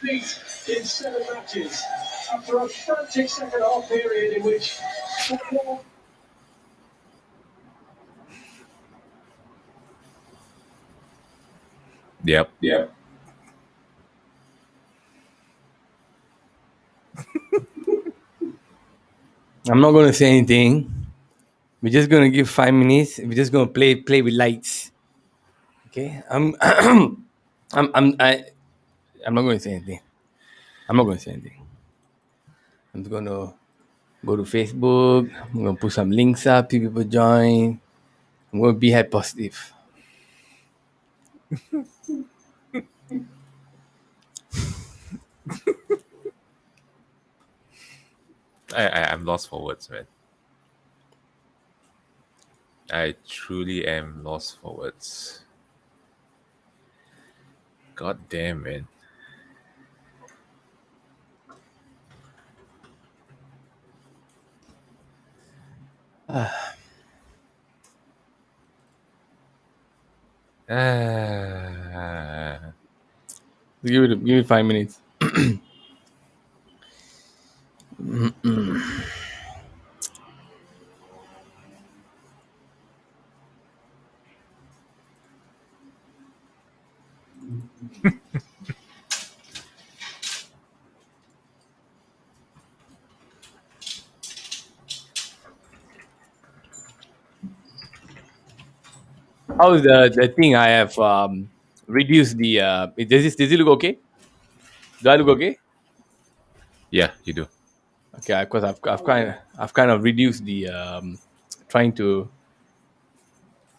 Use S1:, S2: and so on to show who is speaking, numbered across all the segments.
S1: beat in 7 matches after a frantic second half period in which.
S2: Yep.
S3: I'm not going to say anything. We're just going to give 5 minutes. We're just going to play with lights. Okay, I'm not going to say anything. I'm not going to say anything. I'm just going to go to Facebook. I'm going to put some links up. People join. I'm going to be hype positive.
S2: I'm lost for words, man. I truly am lost for words. God damn, man.
S3: Give it 5 minutes. How's the thing? I have reduced the. Does it look okay? Do I look okay?
S2: Yeah, you do.
S3: Okay, because I've kind of reduced the trying to.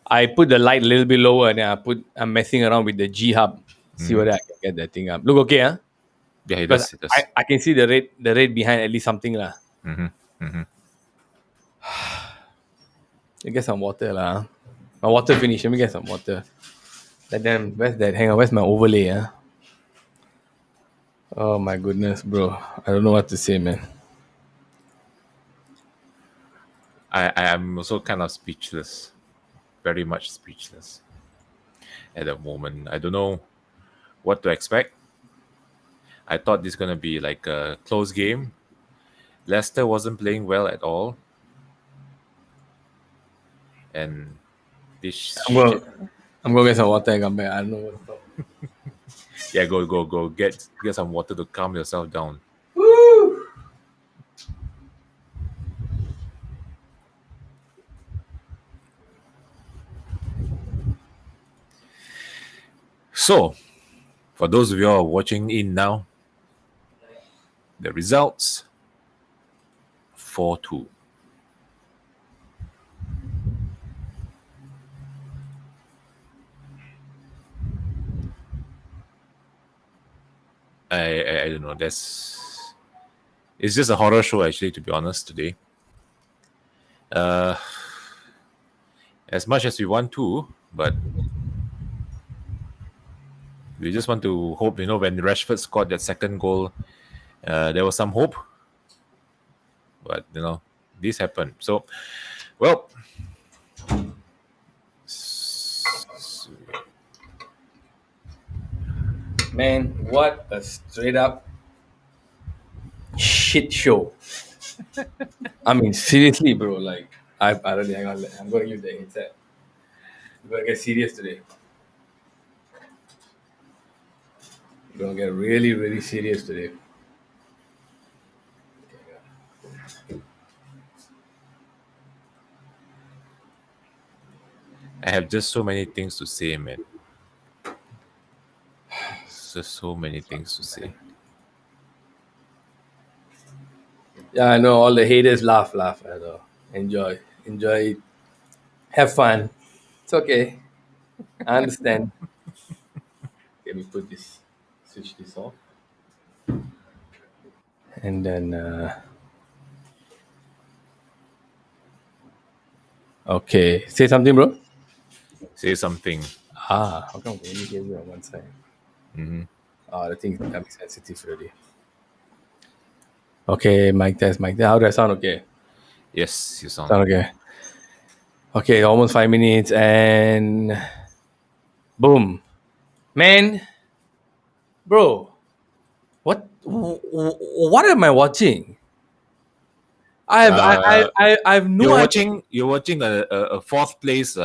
S3: I put the light a little bit lower, and then I'm messing around with the G hub. See whether I can get that thing up. Look okay, huh?
S2: Yeah, it
S3: Because
S2: does. It does.
S3: I can see the red behind at least something lah. You get some water lah. My water finished. Let me get some water. But then where's that? Hang on, where's my overlay? Huh? Oh my goodness, bro. I don't know what to say, man.
S2: I am also kind of speechless. Very much speechless at the moment. I don't know what to expect. I thought this gonna be like a close game. Leicester wasn't playing well at all. And this
S3: I'm gonna get some water and come back. I don't know what to talk.
S2: yeah, go get some water to calm yourself down.
S3: Woo!
S2: So, for those of you who are watching in now, the results 4-2. I don't know. It's just a horror show actually, to be honest, today. As much as we want to, but we just want to hope, when Rashford scored that second goal, there was some hope. But, this happened. So, well,
S3: Man, what a straight up shit show. I mean, seriously, bro. Like, I don't hang on. I'm going to use the headset. We're going to get serious today. We're going to get really, really serious today.
S2: I have just so many things to say, man. Just so many things to say.
S3: Yeah, I know. All the haters laugh. I know. Enjoy it. Have fun. It's okay. I understand. Let me switch this off. And then, okay. Say something, bro.
S2: Say something.
S3: How come we only gave you on one side? The thing is becoming sensitive already. Okay, mic test. How do I sound? Okay.
S2: Yes, you sound.
S3: Sound okay. Okay, almost 5 minutes and boom. Man, bro, What am I watching?
S2: Uh,
S3: I have no idea.
S2: you're watching a fourth place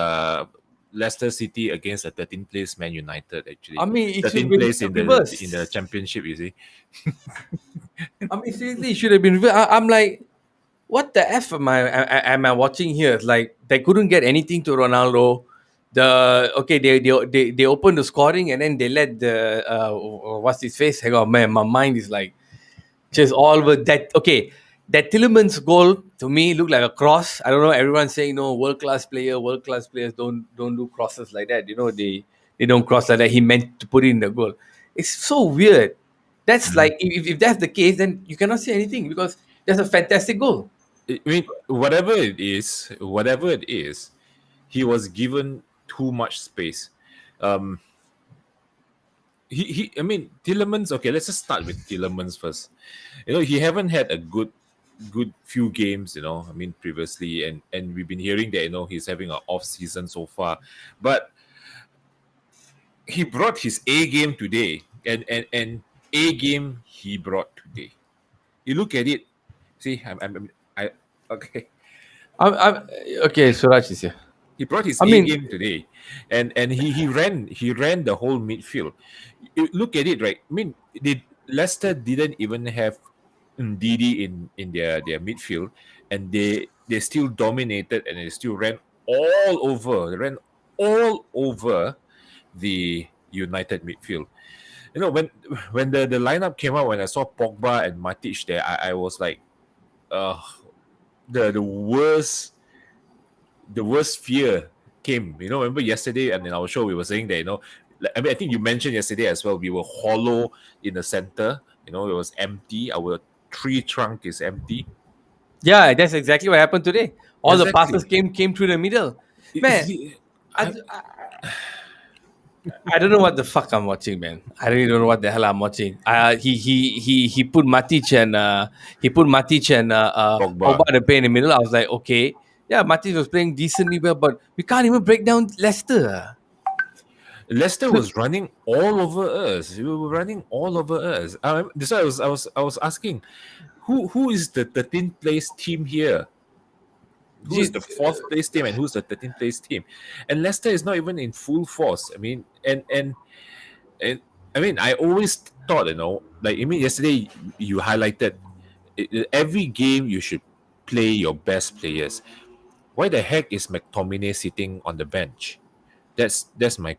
S2: Leicester City against a 13th place Man United.
S3: I
S2: Actually,
S3: mean, it should have
S2: 13th
S3: been
S2: place in the
S3: reversed.
S2: championship. You see,
S3: I mean, seriously, it should have been reversed. I'm like, what the f am I watching here? It's like they couldn't get anything to Ronaldo. They opened the scoring and then they let the what's his face? Hang on, man, my mind is like just all over that. Okay, that Tillemans goal to me looked like a cross. I don't know. Everyone's saying no, world class players don't do crosses like that. They don't cross like that. He meant to put it in the goal. It's so weird. That's
S2: Mhm.
S3: like if that's the case, then you cannot say anything because that's a fantastic goal.
S2: I mean, whatever it is, he was given too much space. Um, I mean, Tillemans. Okay, let's just start with Tillemans first. He haven't had a good few games. I mean, previously, and we've been hearing that he's having an off season so far, but he brought his A game today, and A game he brought today. You look at it. See, I okay.
S3: I'm okay. Suraj is here.
S2: He brought his
S3: I
S2: A
S3: mean,
S2: game today, and he ran the whole midfield. Look at it, right? I mean, Leicester didn't even have Ndidi in their midfield, and they still dominated and they still ran all over. They ran all over the United midfield. When the lineup came out, when I saw Pogba and Matic there, I was like, uh, the worst fear came. Remember yesterday and in our show we were saying that I mean I think you mentioned yesterday as well. We were hollow in the center. It was empty. Our tree trunk is empty.
S3: yeah, that's exactly what happened today. All the passes
S2: Exactly.
S3: came through the middle. Man,
S2: See,
S3: I, I don't know what the fuck I'm watching, man. I really don't know what the hell I'm watching. He put Matic and
S2: Pogba.
S3: Pogba to play in the middle. I was like, okay, yeah, Matic was playing decently well, but we can't even break down Leicester.
S2: Leicester was running all over us. We were running all over us. That's why I was asking, who is the 13th place team here? Who is
S3: Gee,
S2: the fourth place team and who's the 13th place team? And Leicester is not even in full force. I mean, and I mean, I always thought, like I mean, yesterday you highlighted every game you should play your best players. Why the heck is McTominay sitting on the bench? That's my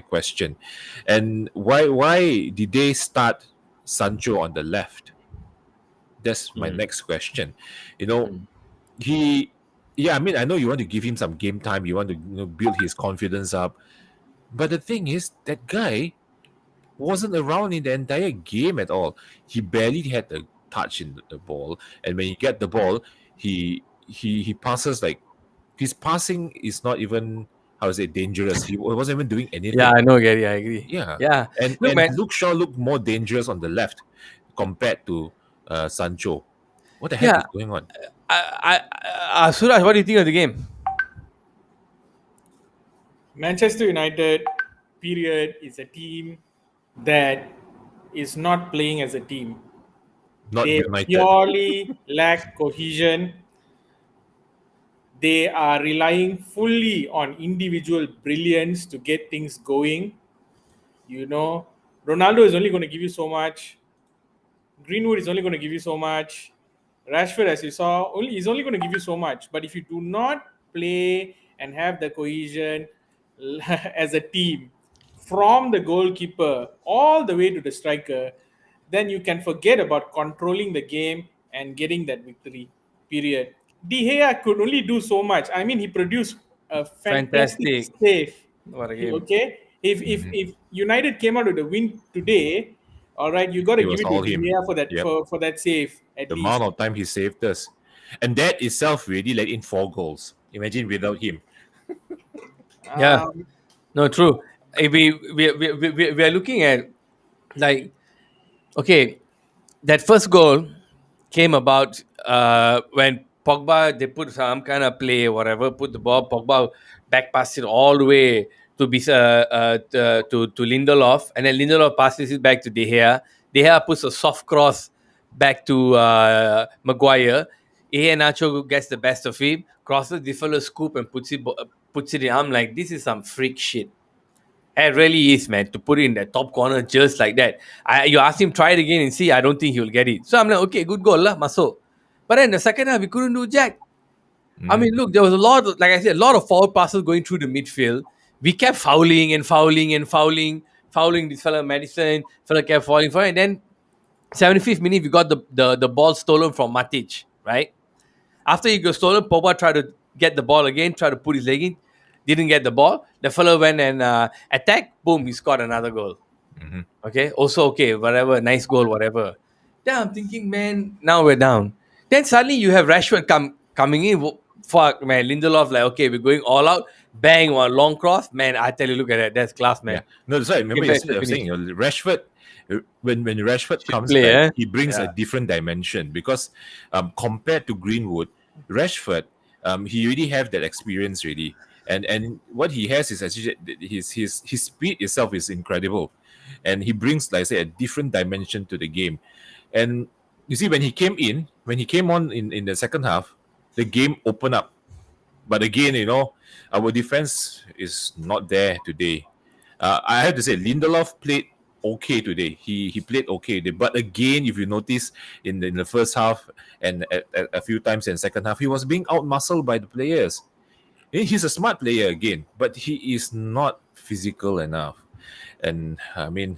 S2: question. And why did they start Sancho on the left? That's my
S3: mm,
S2: next question. You know,
S3: mm,
S2: he yeah, I mean, I know you want to give him some game time, you want to build his confidence up. But the thing is, that guy wasn't around in the entire game at all. He barely had a touch in the ball, and when he get the ball, he passes like his passing is not even how is it dangerous. He wasn't even doing
S3: yeah,
S2: anything.
S3: I know, Gary. I agree.
S2: Yeah,
S3: Yeah,
S2: and
S3: look,
S2: and
S3: man.
S2: Luke Shaw looked more dangerous on the left compared to Sancho. What the heck
S3: Yeah,
S2: is going on?
S3: Suraj, what do you think of the game?
S1: Manchester United, period, is a team that is not playing as a team.
S2: Not
S1: They
S2: united.
S1: purely lack cohesion. They are relying fully on individual brilliance to get things going. You know, Ronaldo is only going to give you so much. Greenwood is only going to give you so much. Rashford, as you saw, is only going to give you so much. But if you do not play and have the cohesion as a team, from the goalkeeper all the way to the striker, then you can forget about controlling the game and getting that victory. Period. De Gea could only do so much. I mean, he produced a fantastic
S3: Fantastic.
S1: save.
S3: What a game.
S1: Okay,
S2: Mhm.
S1: if United came out with a win today, all right, you got to
S2: It
S1: give
S2: was
S1: it to
S2: all
S1: De
S2: him.
S1: Gea for that
S2: Yep.
S1: for that save at
S2: The amount
S1: least.
S2: of time he saved us. And that itself really let in 4 goals. Imagine without him.
S3: Yeah,
S1: Um,
S3: no, true. We are looking at like okay, that first goal came about when Pogba they put some kind of play whatever, put the ball, Pogba back pass it all the way to be to Lindelof, and then Lindelof passes it back to De Gea. De Gea puts a soft cross back to Maguire. Nacho gets the best of him, crosses the fellow scoop and puts it in. I'm like, this is some freak shit. It really is, man, to put it in that top corner just like that. You ask him try it again and see, I don't think he'll get it. So I'm like, okay, good goal, lah, Maso. But then the second half, we couldn't do jack. I mean, look, there was a lot, like I said, a lot of foul passes going through the midfield. We kept fouling and fouling and fouling this fella Madison. Fella kept falling for it. And then 75th minute, we got the ball stolen from Matic, right? After he got stolen, Pogba tried to get the ball again, tried to put his leg in, didn't get the ball. The fellow went and attacked, boom, he scored another goal. Okay, also okay, whatever, nice goal, whatever. Then I'm thinking, man, now we're down. Then suddenly you have Rashford coming in. Fuck, man, Lindelof, like, okay, we're going all out. Bang, one long cross. Man, I tell you, look at that. That's class, man.
S2: Yeah. No, that's right. Remember,
S3: Get back
S2: I was
S3: to
S2: saying, Rashford, when Rashford comes
S3: play,
S2: back,
S3: eh?
S2: he brings a different dimension because compared to Greenwood, Rashford, he already have that experience already. And what he has is actually his speed itself is incredible. And he brings, like I say, a different dimension to the game. And you see, when he came on in the second half, the game opened up. But again, our defense is not there today. I have to say, Lindelof played okay today. He played okay. But again, if you notice in the first half and a few times in second half, he was being outmuscled by the players. He's a smart player again, but he is not physical enough. And I mean,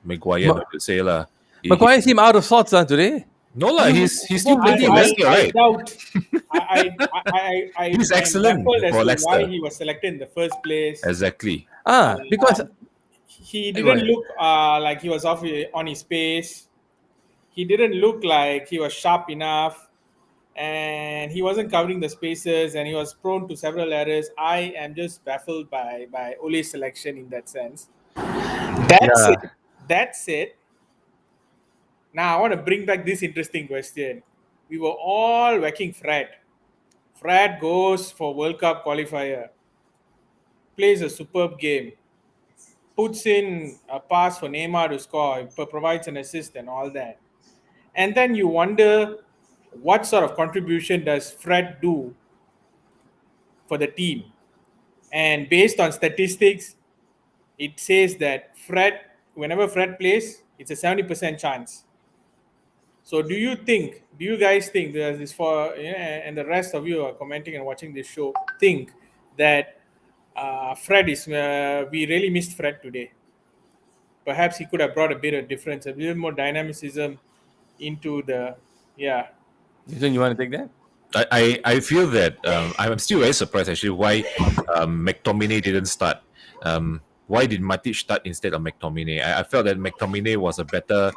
S2: Maguire, not to say lah.
S3: Maguire seemed out of sorts today.
S2: No lah, he's still playing for Leicester,
S1: I
S2: right?
S1: doubt.
S2: He's
S1: I'm
S2: excellent
S1: baffled as
S2: for
S1: to
S2: Leicester.
S1: why he was selected in the first place.
S2: Exactly.
S3: Because
S1: He
S3: Go
S1: didn't
S3: ahead.
S1: look like he was on his pace. He didn't look like he was sharp enough, and he wasn't covering the spaces, and he was prone to several errors. I am just baffled by Ole's selection in that sense. That's
S3: Yeah.
S1: it. That's it. Now I want to bring back this interesting question. We were all whacking Fred. Fred goes for World Cup qualifier, plays a superb game, puts in a pass for Neymar to score, provides an assist and all that. And then you wonder what sort of contribution does Fred do for the team? And based on statistics, it says that whenever Fred plays, it's a 70% chance. So do you guys think that this and the rest of you are commenting and watching this show, think that Fred we really missed Fred today? Perhaps he could have brought a bit of difference, a little more dynamicism into the, yeah.
S3: You want to take that?
S2: I feel that I'm still very surprised actually why McTominay didn't start. Why did Matic start instead of McTominay? I felt that McTominay was a better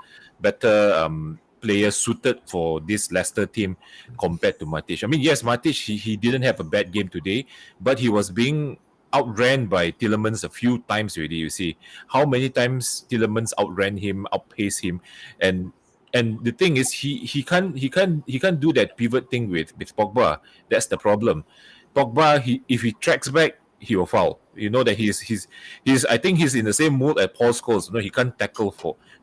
S2: player suited for this Leicester team compared to Matic. I mean, yes, Matic he didn't have a bad game today, but he was being outran by Tielemans a few times already. You see how many times Tielemans outran him, outpaced him, and the thing is he can't do that pivot thing with Pogba. That's the problem. Pogba, if he tracks back, he will foul. You know that he's I think he's in the same mood as Paul Scholes. He can't tackle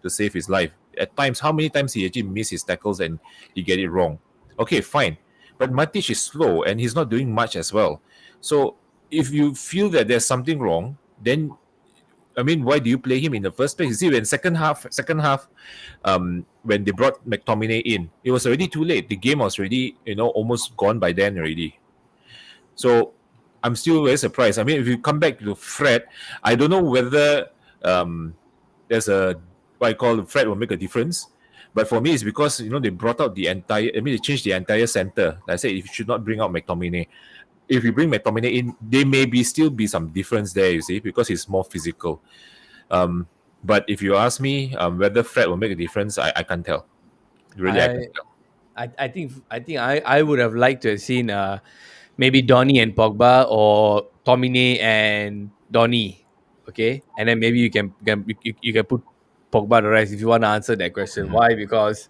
S2: to save his life. At times, how many times he actually miss his tackles and he get it wrong? Okay, fine. But Matic is slow and he's not doing much as well. So if you feel that there's something wrong, then I mean, why do you play him in the first place? You see, when second half, when they brought McTominay in, it was already too late. The game was already, almost gone by then already. So I'm still very surprised. I mean, if you come back to Fred, I don't know whether there's a what I call Fred will make a difference. But for me, it's because they brought out they changed the entire center. Like I said, if you should not bring out McTominay. If you bring McTominay in, there may still be some difference there, you see, because he's more physical. But if you ask me whether Fred will make a difference, I can't tell. Really, I can't tell.
S3: I think I would have liked to have seen maybe Donny and Pogba or Tomine and Donny. Okay, and then maybe you can put Pogba the rest if you want to answer that question. Why? Because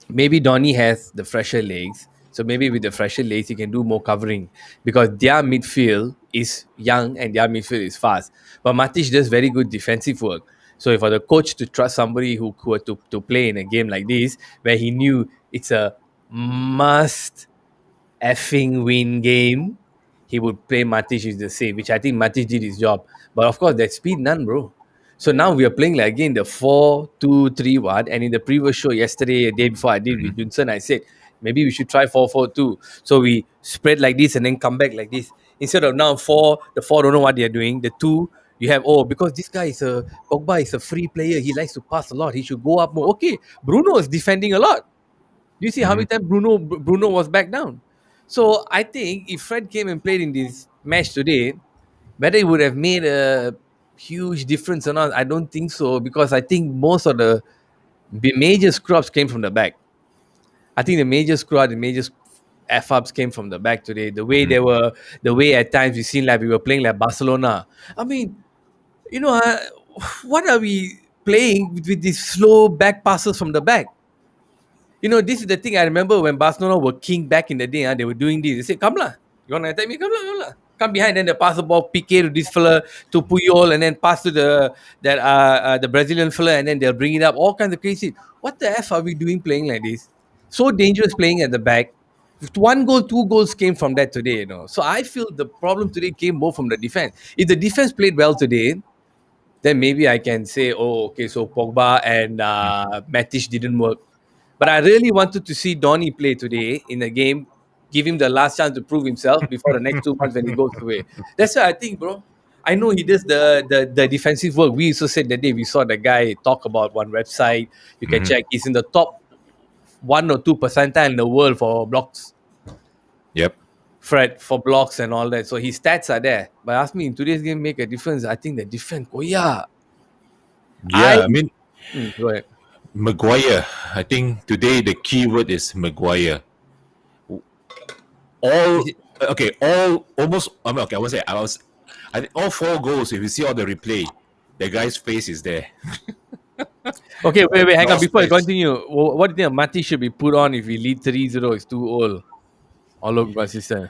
S3: maybe Donny has the fresher legs. So maybe with the fresher legs, he can do more covering because their midfield is young and their midfield is fast. But Matic does very good defensive work. So for the coach to trust somebody who were to play in a game like this, where he knew it's a must effing win game, he would play Matic is the same, which I think Matic did his job. But of course, that speed none, bro. So now we are playing like again the 4-2-3-1. And in the previous show yesterday, a day before I did with Junson, I said maybe we should try 4-4-2. So we spread like this and then come back like this. Instead of now the four don't know what they're doing. The two, you have because this guy is a Pogba is a free player. He likes to pass a lot. He should go up more. Okay, Bruno is defending a lot. You see how
S2: Mhm.
S3: many times Bruno was back down. So I think if Fred came and played in this match today, whether it would have made a huge difference or not, I don't think so, because I think most of the major screw ups came from the back. I think the major screw up, the major F ups came from the back today. The way at times we seen like we were playing like Barcelona. I mean, you know, what are we playing with these slow back passes from the back? You know, this is the thing I remember when Barcelona were king back in the day. They were doing this. They said, "Come lah, you wanna attack me? Come lah. Come behind." Then they pass the ball, PK to this fella, to Puyol, and then pass to the Brazilian fella, and then they'll bring it up. All kinds of crazy. What the f are we doing playing like this? So dangerous playing at the back. One goal, two goals came from that today. So I feel the problem today came more from the defense. If the defense played well today, then maybe I can say, oh, okay, so Pogba and Matic didn't work. But I really wanted to see Donny play today in the game, give him the last chance to prove himself before the next 2 months when he goes away. That's why I think, bro. I know he does the defensive work. We also said that day we saw the guy talk about one website. You can
S2: Mhm.
S3: check. He's in the top 1 or 2 percentile in the world for blocks,
S2: Yep.
S3: Fred, for blocks and all that. So his stats are there. But ask me, in today's game make a difference? I think the defense. Oh yeah, I.
S2: Yeah, I mean,
S3: Go ahead.
S2: Maguire. I think today the key word is Maguire. All
S3: Is it-
S2: okay. All almost. I mean, okay. I was say I was. I think all 4 goals. If you see all the replay, the guy's face is there.
S3: Okay, wait, hang on.
S2: Cross
S3: Before I
S2: face.
S3: continue, what do you think Mati should be put on if we lead 3-0? It's too old. All look consistent.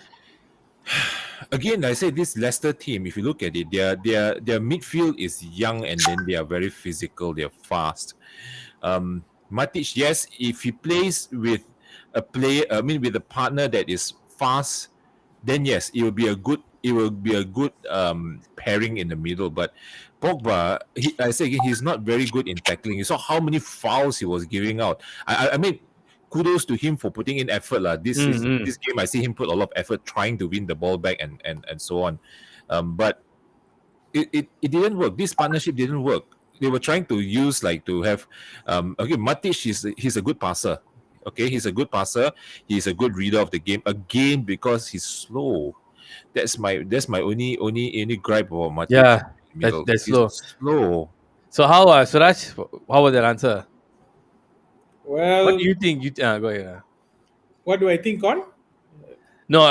S2: Again, I say this Leicester team. If you look at it, their midfield is young and then they are very physical. They are fast. Matic, yes, if he plays with a player, I mean, with a partner that is fast, then yes, it will be a good. It will be a good pairing in the middle. But Pogba, I say again, he's not very good in tackling. You saw how many fouls he was giving out. I mean, kudos to him for putting in effort.
S3: Mm-hmm.
S2: This game, I see him put a lot of effort trying to win the ball back and so on. But it didn't work. This partnership didn't work. They were trying to use like to have okay, Matic he's a good passer. Okay, he's a good passer. He's a good reader of the game. Again, because he's slow. That's my only gripe about Matic
S3: Yeah,
S2: in the middle.
S3: that's
S2: He's
S3: slow.
S2: slow.
S3: So how, Suraj? How was that answer? What do
S1: Well,
S3: you think? Go ahead.
S1: what do I think on?
S3: No,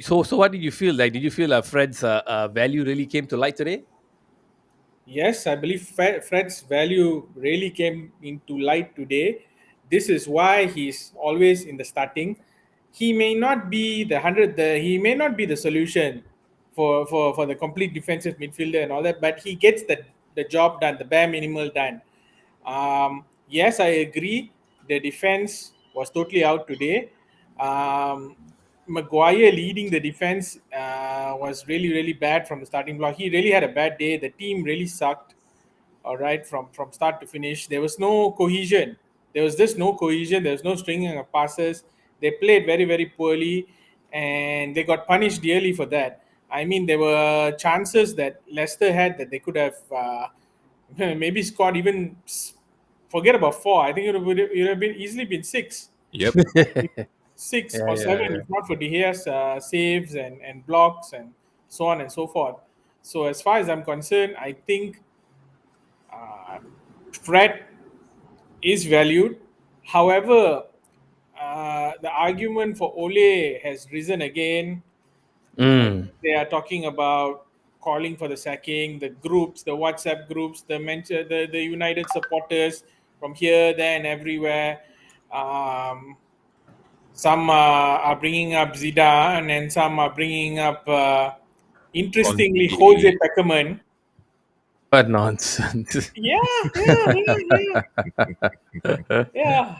S3: so what did you feel like? Did you feel Fred's value really came to light today?
S1: Yes, I believe Fred's value really came into light today. This is why he's always in the starting. He may not be the hundred. He may not be the solution for the complete defensive midfielder and all that, but he gets the job done, the bare minimal done. Yes, I agree. The defense was totally out today. Um, Maguire leading the defense was really, really bad from the starting block. He really had a bad day. The team really sucked. All right, from start to finish, there was no cohesion. There was just no cohesion. There was no stringing of passes. They played very, very poorly, and they got punished dearly for that. I mean, there were chances that Leicester had that they could have maybe scored even. Forget about four. I think it would have been easily been six,
S2: Yep.
S1: six
S3: Yeah,
S1: or
S3: yeah,
S1: seven,
S3: yeah.
S1: if not for De Gea's saves and blocks and so on and so forth. So as far as I'm concerned, I think uh, Fred is valued. However, the argument for Ole has risen again.
S3: Mm.
S1: They are talking about calling for the sacking, the groups, the WhatsApp groups, the United supporters from here, there, and everywhere. Um, some are bringing up Zidane, and some are bringing up, interestingly,
S2: Conte.
S1: Jose Peckerman.
S3: What nonsense.
S1: Yeah, yeah, yeah, yeah, yeah.
S3: Yeah.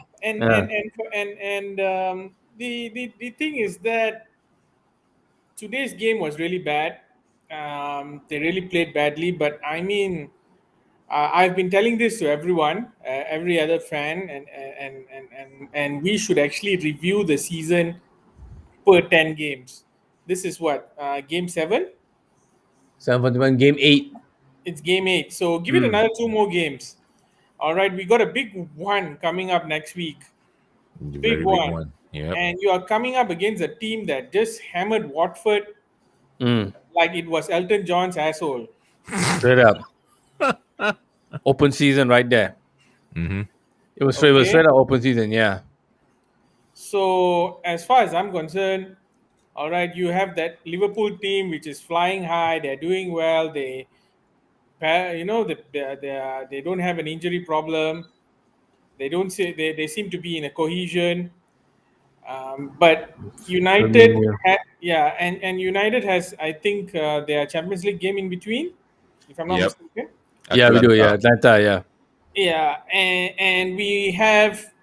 S1: The thing is that today's game was really bad. They really played badly, but I mean, I've been telling this to everyone, every other fan, and we should actually review the season per 10 games. This is what game 7.
S3: 741 game 8.
S1: It's game 8. So give it
S3: Mm.
S1: another 2 more games. All right, we got a big one coming up next week. Big
S2: Very big
S1: one.
S2: one. Yep.
S1: And you are coming up against a team that just hammered Watford
S3: Mm.
S1: like it was Elton John's asshole.
S3: Straight up. Open season right there.
S2: Mm-hmm.
S3: It was
S1: Okay.
S3: straight up open season, yeah.
S1: So as far as I'm concerned, all right, you have that Liverpool team which is flying high. They're doing well. They don't have an injury problem. They don't say they seem to be in a cohesion. But United,
S3: Firmino.
S1: yeah, and United has, I think, their Champions League game in between, if I'm not
S2: Yep.
S1: mistaken.
S3: Yeah, we do, yeah.
S2: Atlanta.
S3: Atlanta, yeah.
S1: Yeah, and we have,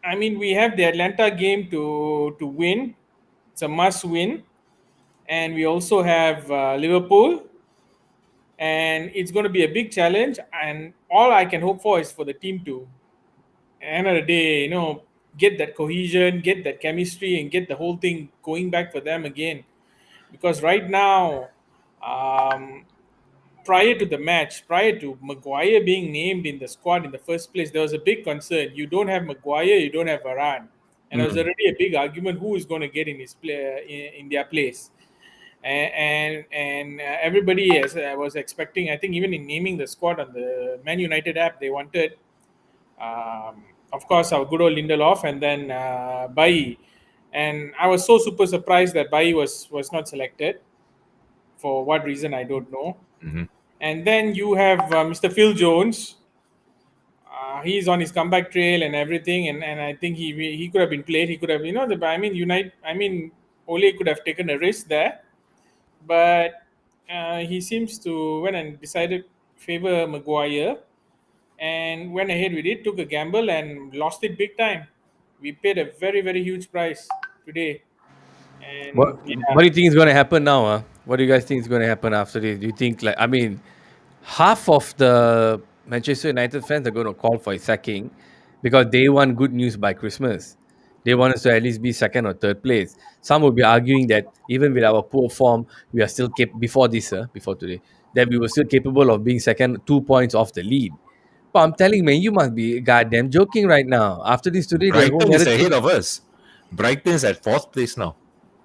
S1: I mean, we have the Atlanta game to win. It's a must win, and we also have Liverpool, and it's going to be a big challenge. And all I can hope for is for the team to, end of the day, get that cohesion, get that chemistry, and get the whole thing going back for them again. Because right now, um, prior to the match, prior to Maguire being named in the squad in the first place, there was a big concern. You don't have Maguire, you don't have Varane, and there was
S3: Mm.
S1: already a big argument who is going to get in his play in their place. And everybody was expecting. I think even in naming the squad on the Man United app, they wanted, of course, our good old Lindelof, and then Bailly. And I was so super surprised that Bailly was not selected. For what reason, I don't know.
S2: Mm-hmm.
S1: And then you have Mr. Phil Jones. He's on his comeback trail and everything, and I think he could have been played. He could have, I mean, Unite. I mean, Ole could have taken a risk there, but he seems to went and decided favor Maguire and went ahead with it. Took a gamble and lost it big time. We paid a very very huge price today, and
S3: What do you think is going to happen now? What do you guys think is going to happen after this? Do you think, like, I mean, half of the Manchester United fans are going to call for his sacking because they want good news by Christmas. They want us to at least be second or third place. Some will be arguing that even with our poor form, we are still before this, before today, that we were still capable of being second, 2 points off the lead. But I'm telling man, you must be goddamn joking right now. After this today, the whole
S2: Brighton is
S3: narrative.
S2: ahead of us. Brighton is at fourth place now.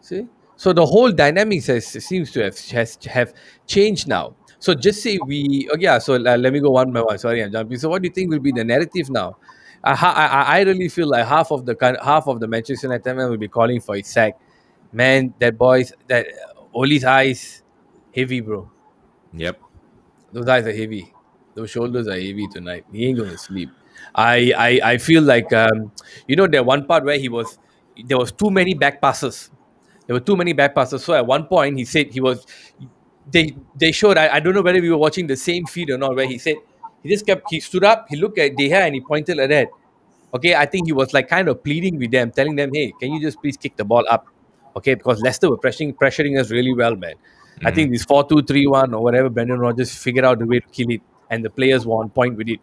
S3: See, so the whole dynamics seems to have changed now. So just say we, oh yeah. So let me go one by one. Sorry, I'm jumping. So what do you think will be the narrative now? I really feel like half of the Manchester United men will be calling for his sack. Man, that Oli's eyes heavy, bro.
S2: Yep.
S3: Those eyes are heavy. Those shoulders are heavy tonight. He ain't gonna sleep. I feel like that one part where there was too many back passes. There were too many back passes. So at one point he said they showed, I don't know whether we were watching the same feed or not, where he said he stood up, he looked at De Gea and he pointed like that. Okay, I think he was like kind of pleading with them, telling them, hey, can you just please kick the ball up? Okay, because Leicester were pressuring us really well, man. I
S2: Mm-hmm.
S3: think this 4-2-3-1 or whatever, Brendan Rodgers figured out the way to kill it, and the players were on point with it.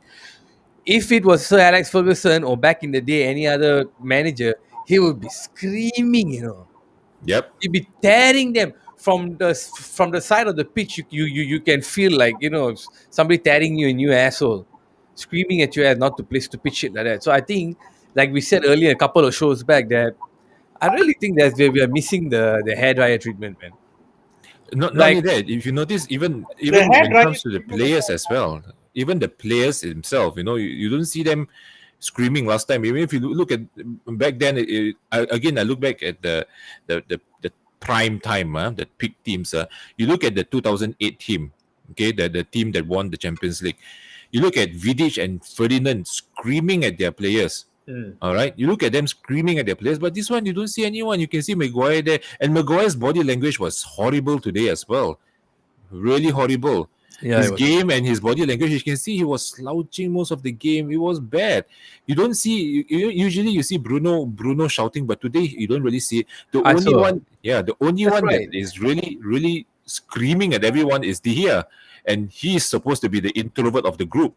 S3: If it was Sir Alex Ferguson or back in the day, any other manager, he would be screaming.
S2: Yep.
S3: You'd be tearing them from the side of the pitch. You can feel like somebody tearing you a new asshole, screaming at your ass not to play stupid shit like that. So I think, like we said earlier, a couple of shows back, that I really think that we are missing the hair dryer treatment, man.
S2: Not only
S3: Like
S2: that, if you notice, even
S1: the
S2: even
S1: head
S2: when it
S1: right
S2: comes to the players as well, even the players themselves, you don't see them screaming last time. Even if you look at back then, I look back at the prime time, the peak teams. You look at the 2008 team, okay, the team that won the Champions League. You look at Vidic and Ferdinand screaming at their players. All right, you look at them screaming at their players, but this one you don't see anyone. You can see Maguire there, and Maguire's body language was horrible today as well, really horrible.
S3: Yeah,
S2: His
S3: it was.
S2: game and his body language, you can see he was slouching most of the game. It was bad. You don't see usually you see Bruno shouting, but today you don't really see it. The
S3: I
S2: only
S3: saw.
S2: one, yeah, the only
S3: That's
S2: one that
S3: right.
S2: is really screaming at everyone is De Gea, and he's supposed to be the introvert of the group.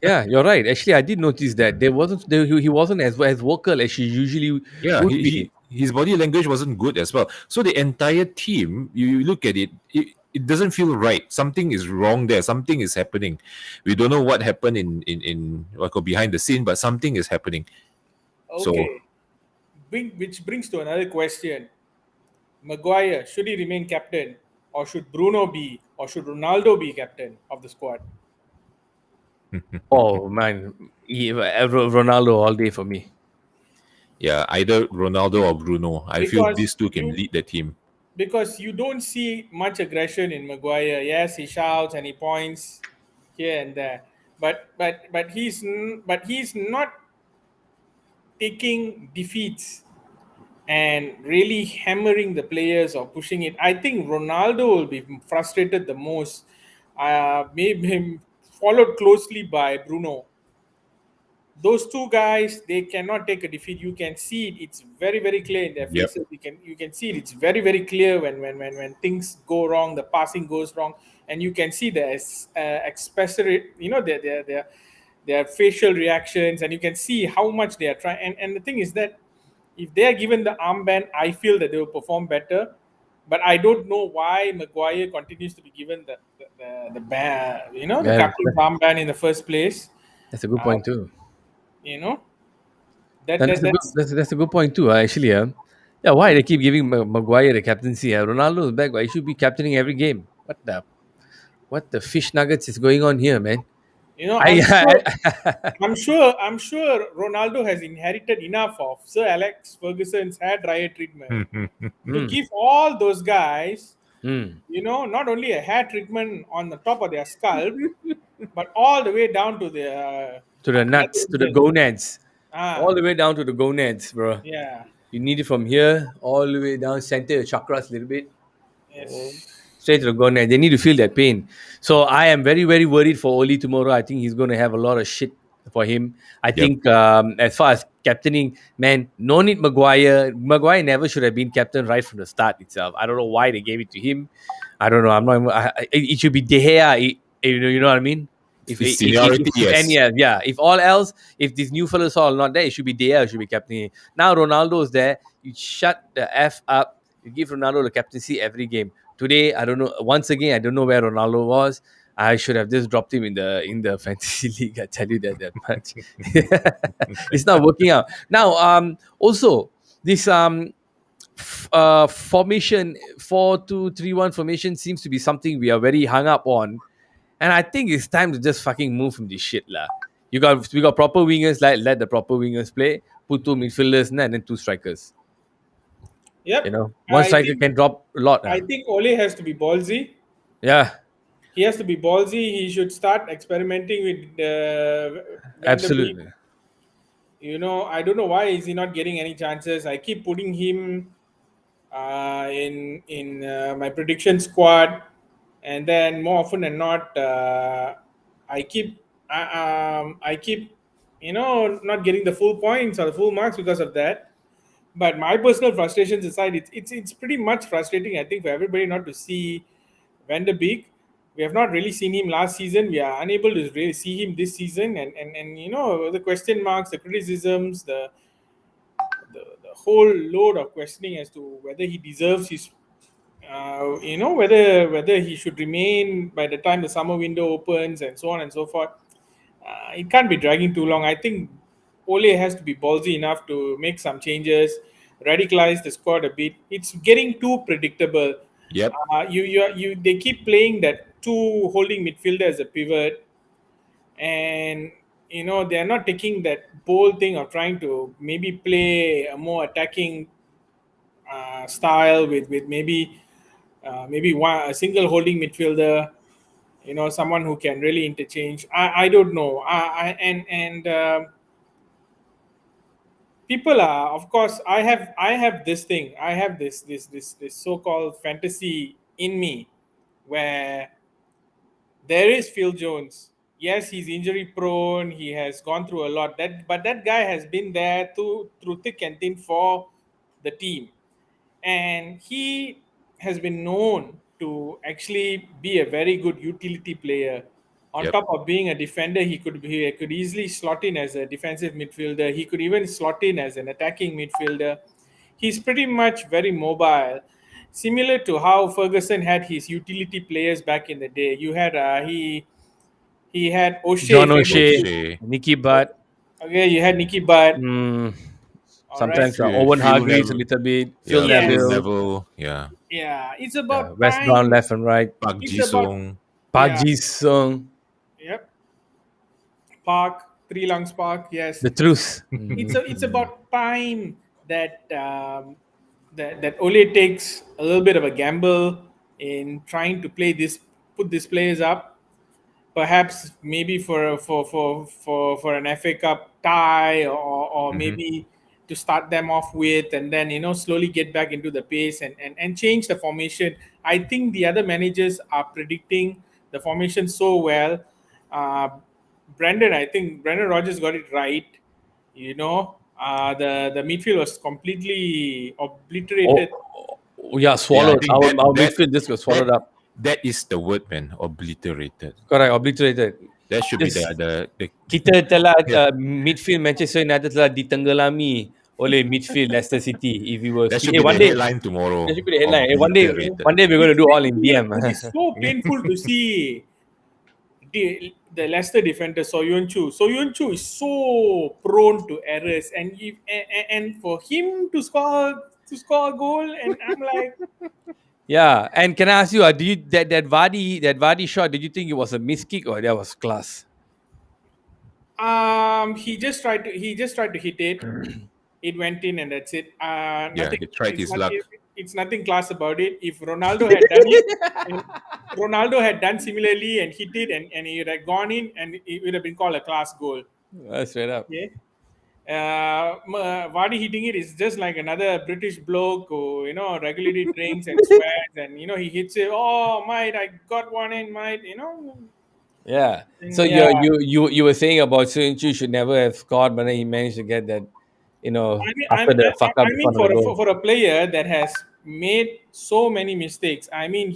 S3: Yeah, you're right. Actually, I did notice that he wasn't as vocal as she usually
S2: Yeah,
S3: would be.
S2: his body language wasn't good as well. So the entire team, you look at it doesn't feel right. Something is wrong there. Something is happening. We don't know what happened in like behind the scene, but something is happening. So
S1: Okay, which brings to another question. Maguire, should he remain captain? Or should Bruno be? Or should Ronaldo be captain of the squad?
S3: Oh man, Ronaldo all day for me.
S2: yeah, either Ronaldo or Bruno. I feel
S1: Because
S2: these two can
S1: you
S2: lead the team.
S1: because you don't see much aggression in Maguire. Yes, he shouts and he points here and there, but he's not taking defeats and really hammering the players or pushing it. I think Ronaldo will be frustrated the most. Maybe him followed closely by Bruno. Those two guys, they cannot take a defeat. You can see it. It's very clear in their
S2: Yep.
S1: faces. You can see it. It's very clear when things go wrong, the passing goes wrong, and you can see the expressive, their facial reactions, and you can see how much they are trying. And the thing is that if they are given the armband, I feel that they will perform better. But I don't know why Maguire continues to be given the
S3: Yeah,
S1: captain's armband in the first place.
S3: that's a good
S1: Uh,
S3: point too.
S1: you know that
S3: And
S1: that that's
S3: that's a good point too. Actually, yeah. Why they keep giving Maguire the captaincy? Ronaldo is back. Why he should be captaining every game? What the fish nuggets is going on here, man?
S1: you know
S3: I,
S1: i'm sure
S3: I
S1: I'm sure Ronaldo has inherited enough of Sir Alex Ferguson's hair dryer treatment to
S3: mm,
S1: give all those guys,
S3: mm.
S1: not only a hair treatment on the top of their scalp, but all the way down to the
S3: To the
S1: nether
S3: nuts, to the
S1: region.
S3: gonads, all
S1: Ah,
S3: the way down to the gonads, bro.
S1: yeah.
S3: You need it from here all the way down, center your chakras a little bit,
S1: Yes.
S3: straight to the gonad. They need to feel that pain. So I am very worried for Oli tomorrow. I think he's going to have a lot of shit for him. I
S2: Yep.
S3: think as far as captaining, man, no need Maguire. Maguire never should have been captain right from the start itself. I don't know why they gave it to him. I don't know. I'm not. It should be De Gea. You know what I mean?
S2: His seniority,
S3: If any
S2: yes.
S3: yeah, if all else, if these new fellas are all not there, it should be De Gea. Should be captain. Now Ronaldo is there. You shut the f up. You give Ronaldo the captaincy every game. Today, I don't know. Once again, I don't know where Ronaldo was. I should have just dropped him in the fantasy league. I tell you that much. It's not working out now. Also, this formation 4-2-3-1 formation seems to be something we are very hung up on, and I think it's time to just fucking move from this shit lah. We got proper wingers. Let the proper wingers play. Put two midfielders and then two strikers.
S1: Yep.
S3: One
S1: I
S3: striker
S1: think
S3: can drop a lot.
S1: I think Ole has to be ballsy.
S3: Yeah,
S1: He has to be ballsy. He should start experimenting with Van der Beek.
S3: absolutely.
S1: I don't know why is he not getting any chances. I keep putting him in my prediction squad, and then more often than not, I keep not getting the full points or the full marks because of that. But my personal frustrations aside, it's pretty much frustrating. I think for everybody not to see Van der Beek. We have not really seen him last season. We are unable to really see him this season, and the question marks, the criticisms, the whole load of questioning as to whether he deserves his, whether he should remain by the time the summer window opens and so on and so forth. It can't be dragging too long. I think Ole has to be ballsy enough to make some changes, radicalize the squad a bit. It's getting too predictable.
S2: Yep.
S1: They keep playing that two holding midfielder as a pivot, and they're not taking that bold thing of trying to maybe play a more attacking style with maybe a single holding midfielder, someone who can really interchange. I don't know. People are, of course, I have this thing. I have this so-called fantasy in me, where There is Phil Jones. Yes, he's injury prone. He has gone through a lot. But that guy has been there through thick and thin for the team, and he has been known to actually be a very good utility player. On
S2: Yep.
S1: top of being a defender, he could easily slot in as a defensive midfielder. He could even slot in as an attacking midfielder. He's pretty much very mobile, similar to how Ferguson had his utility players back in the day. You had he had O'Shea,
S3: John
S1: if you
S3: O'Shea,
S2: O'Shea,
S3: Nicky Butt,
S1: okay, you had Nicky Butt.
S3: mm,
S1: All right.
S3: sometimes
S2: Phil,
S3: Owen
S2: Phil
S3: Hargreaves a
S2: Neville,
S3: little bit, Phil
S2: yeah, Phil
S1: Yes.
S3: Neville,
S2: Neville, yeah,
S1: Yeah. It's
S3: yeah,
S1: about
S3: West Brown
S1: time.
S3: left and right,
S2: Park
S1: It's
S2: Ji
S1: about
S2: Sung.
S3: Park
S1: yeah.
S3: Ji Sung,
S1: Yep. Park, Three Lungs Park. Yes.
S3: the truth.
S1: It's about time that that Ole takes a little bit of a gamble in trying to put these players up, perhaps maybe for an FA Cup tie, or
S2: Hmm.
S1: maybe to start them off with, and then slowly get back into the pace, and change the formation. I think the other managers are predicting the formation so well. uh, I think Brendan Rodgers got it right. The midfield was completely
S3: Oh,
S1: obliterated.
S3: oh, yeah,
S2: Yeah, I
S3: swallowed.
S2: think
S3: Our
S2: that
S3: midfield just got
S2: that
S3: swallowed up.
S2: that is the word, man. Obliterated.
S3: Correct, obliterated.
S2: That should be
S3: Just
S2: the
S3: kita telah
S2: yeah.
S3: midfield Manchester United telah ditenggelami oleh midfield Leicester City. If we were
S2: That should
S3: speaking,
S2: be the
S3: one day
S2: headline tomorrow.
S3: that should be the headline.
S2: Obliterated.
S3: One day we're going to do all in BM.
S1: It is so painful to see the Leicester defender Soyun Chu. Soyun Chu is so prone to errors, and for him to score a goal, and I'm like,
S3: Yeah, and can I ask you, do you that Vardy shot? Did you think it was a miss kick or that was class?
S1: he just tried to hit it. It went in, and that's it.
S2: Yeah,
S1: Nothing.
S2: he tried his luck.
S1: It's nothing class about it. If Ronaldo had done it, and Ronaldo had done similarly and hit it, and it had gone in, and it would have been called a class goal.
S3: Straight up.
S1: Okay. Vardy hitting it is just like another British bloke who regularly drinks and sweats, and he hits it. Oh, mate, I got one in, mate.
S3: Yeah. So
S1: And yeah.
S3: you were saying about Soyuncu should never have scored, but then he managed to get that.
S1: I mean, I
S3: After
S1: mean,
S3: the fuck up in front of
S1: for
S3: the goal.
S1: a player that has made so many mistakes. I mean,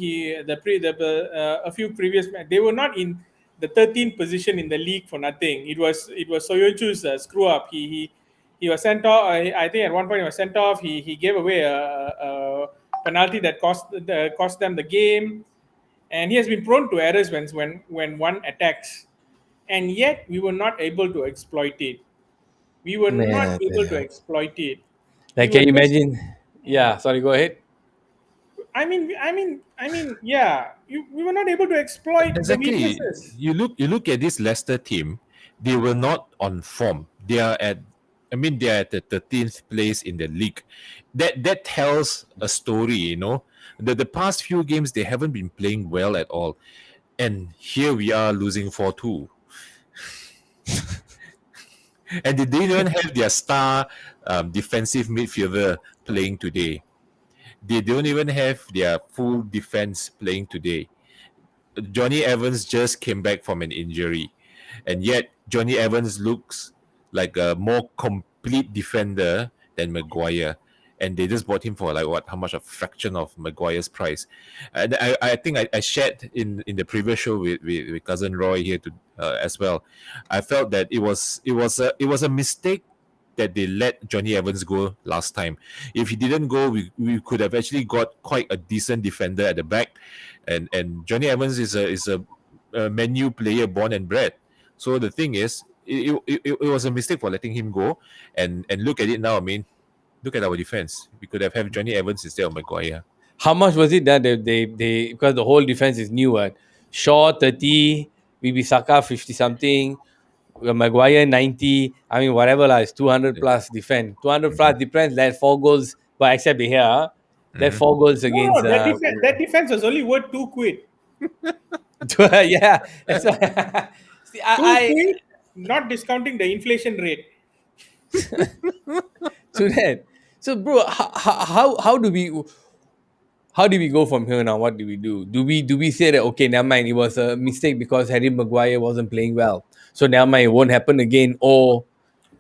S1: a few previous they were not in the 13th position in the league for nothing. It was Soyuncu's screw up. He was sent off. I think at one point he was sent off. He gave away a penalty that cost them the game, and he has been prone to errors when one attacks, and yet we were not able to exploit it. We were not
S3: Man,
S1: able to exploit it. We
S3: like,
S1: were
S3: can you
S1: just,
S3: imagine? Yeah. Sorry. Go ahead.
S1: yeah. We were not able to exploit the
S2: Exactly.
S1: weaknesses.
S2: You look at this Leicester team, they were not on form. They are at the 13th place in the league. That tells a story. The past few games they haven't been playing well at all. And here we are losing 4-2. And they didn't even have their star defensive midfielder playing today. They don't even have their full defense playing today. Johnny Evans just came back from an injury, and yet Johnny Evans looks like a more complete defender than Maguire. And they just bought him for like what? How much? A fraction of Maguire's price. And I think I shared in the previous show with cousin Roy here as well. I felt that it was a mistake that they let Johnny Evans go last time. If he didn't go, we could have actually got quite a decent defender at the back. And Johnny Evans is a menu player born and bred. So the thing is, it was a mistake for letting him go. And look at it now. I mean, look at our defense. We could have Johnny Evans instead of Maguire.
S3: How much was it that they because the whole defense is new? Shaw 30, Saka 50 something, Maguire 90. I mean, whatever lah. It's 200 plus defense. 200 plus defense. Led 4 goals, but except here, led
S2: Mhm.
S3: 4 goals
S1: No,
S3: against.
S1: that defense was only worth £2.
S3: Yeah. That's why. See,
S1: Two
S3: I
S1: quid, not discounting the inflation rate.
S3: to that. So, bro, how do we? how do we go from here now? What do we do? Do we say that okay, never mind, it was a mistake because Harry Maguire wasn't playing well, so never mind, it won't happen again? Or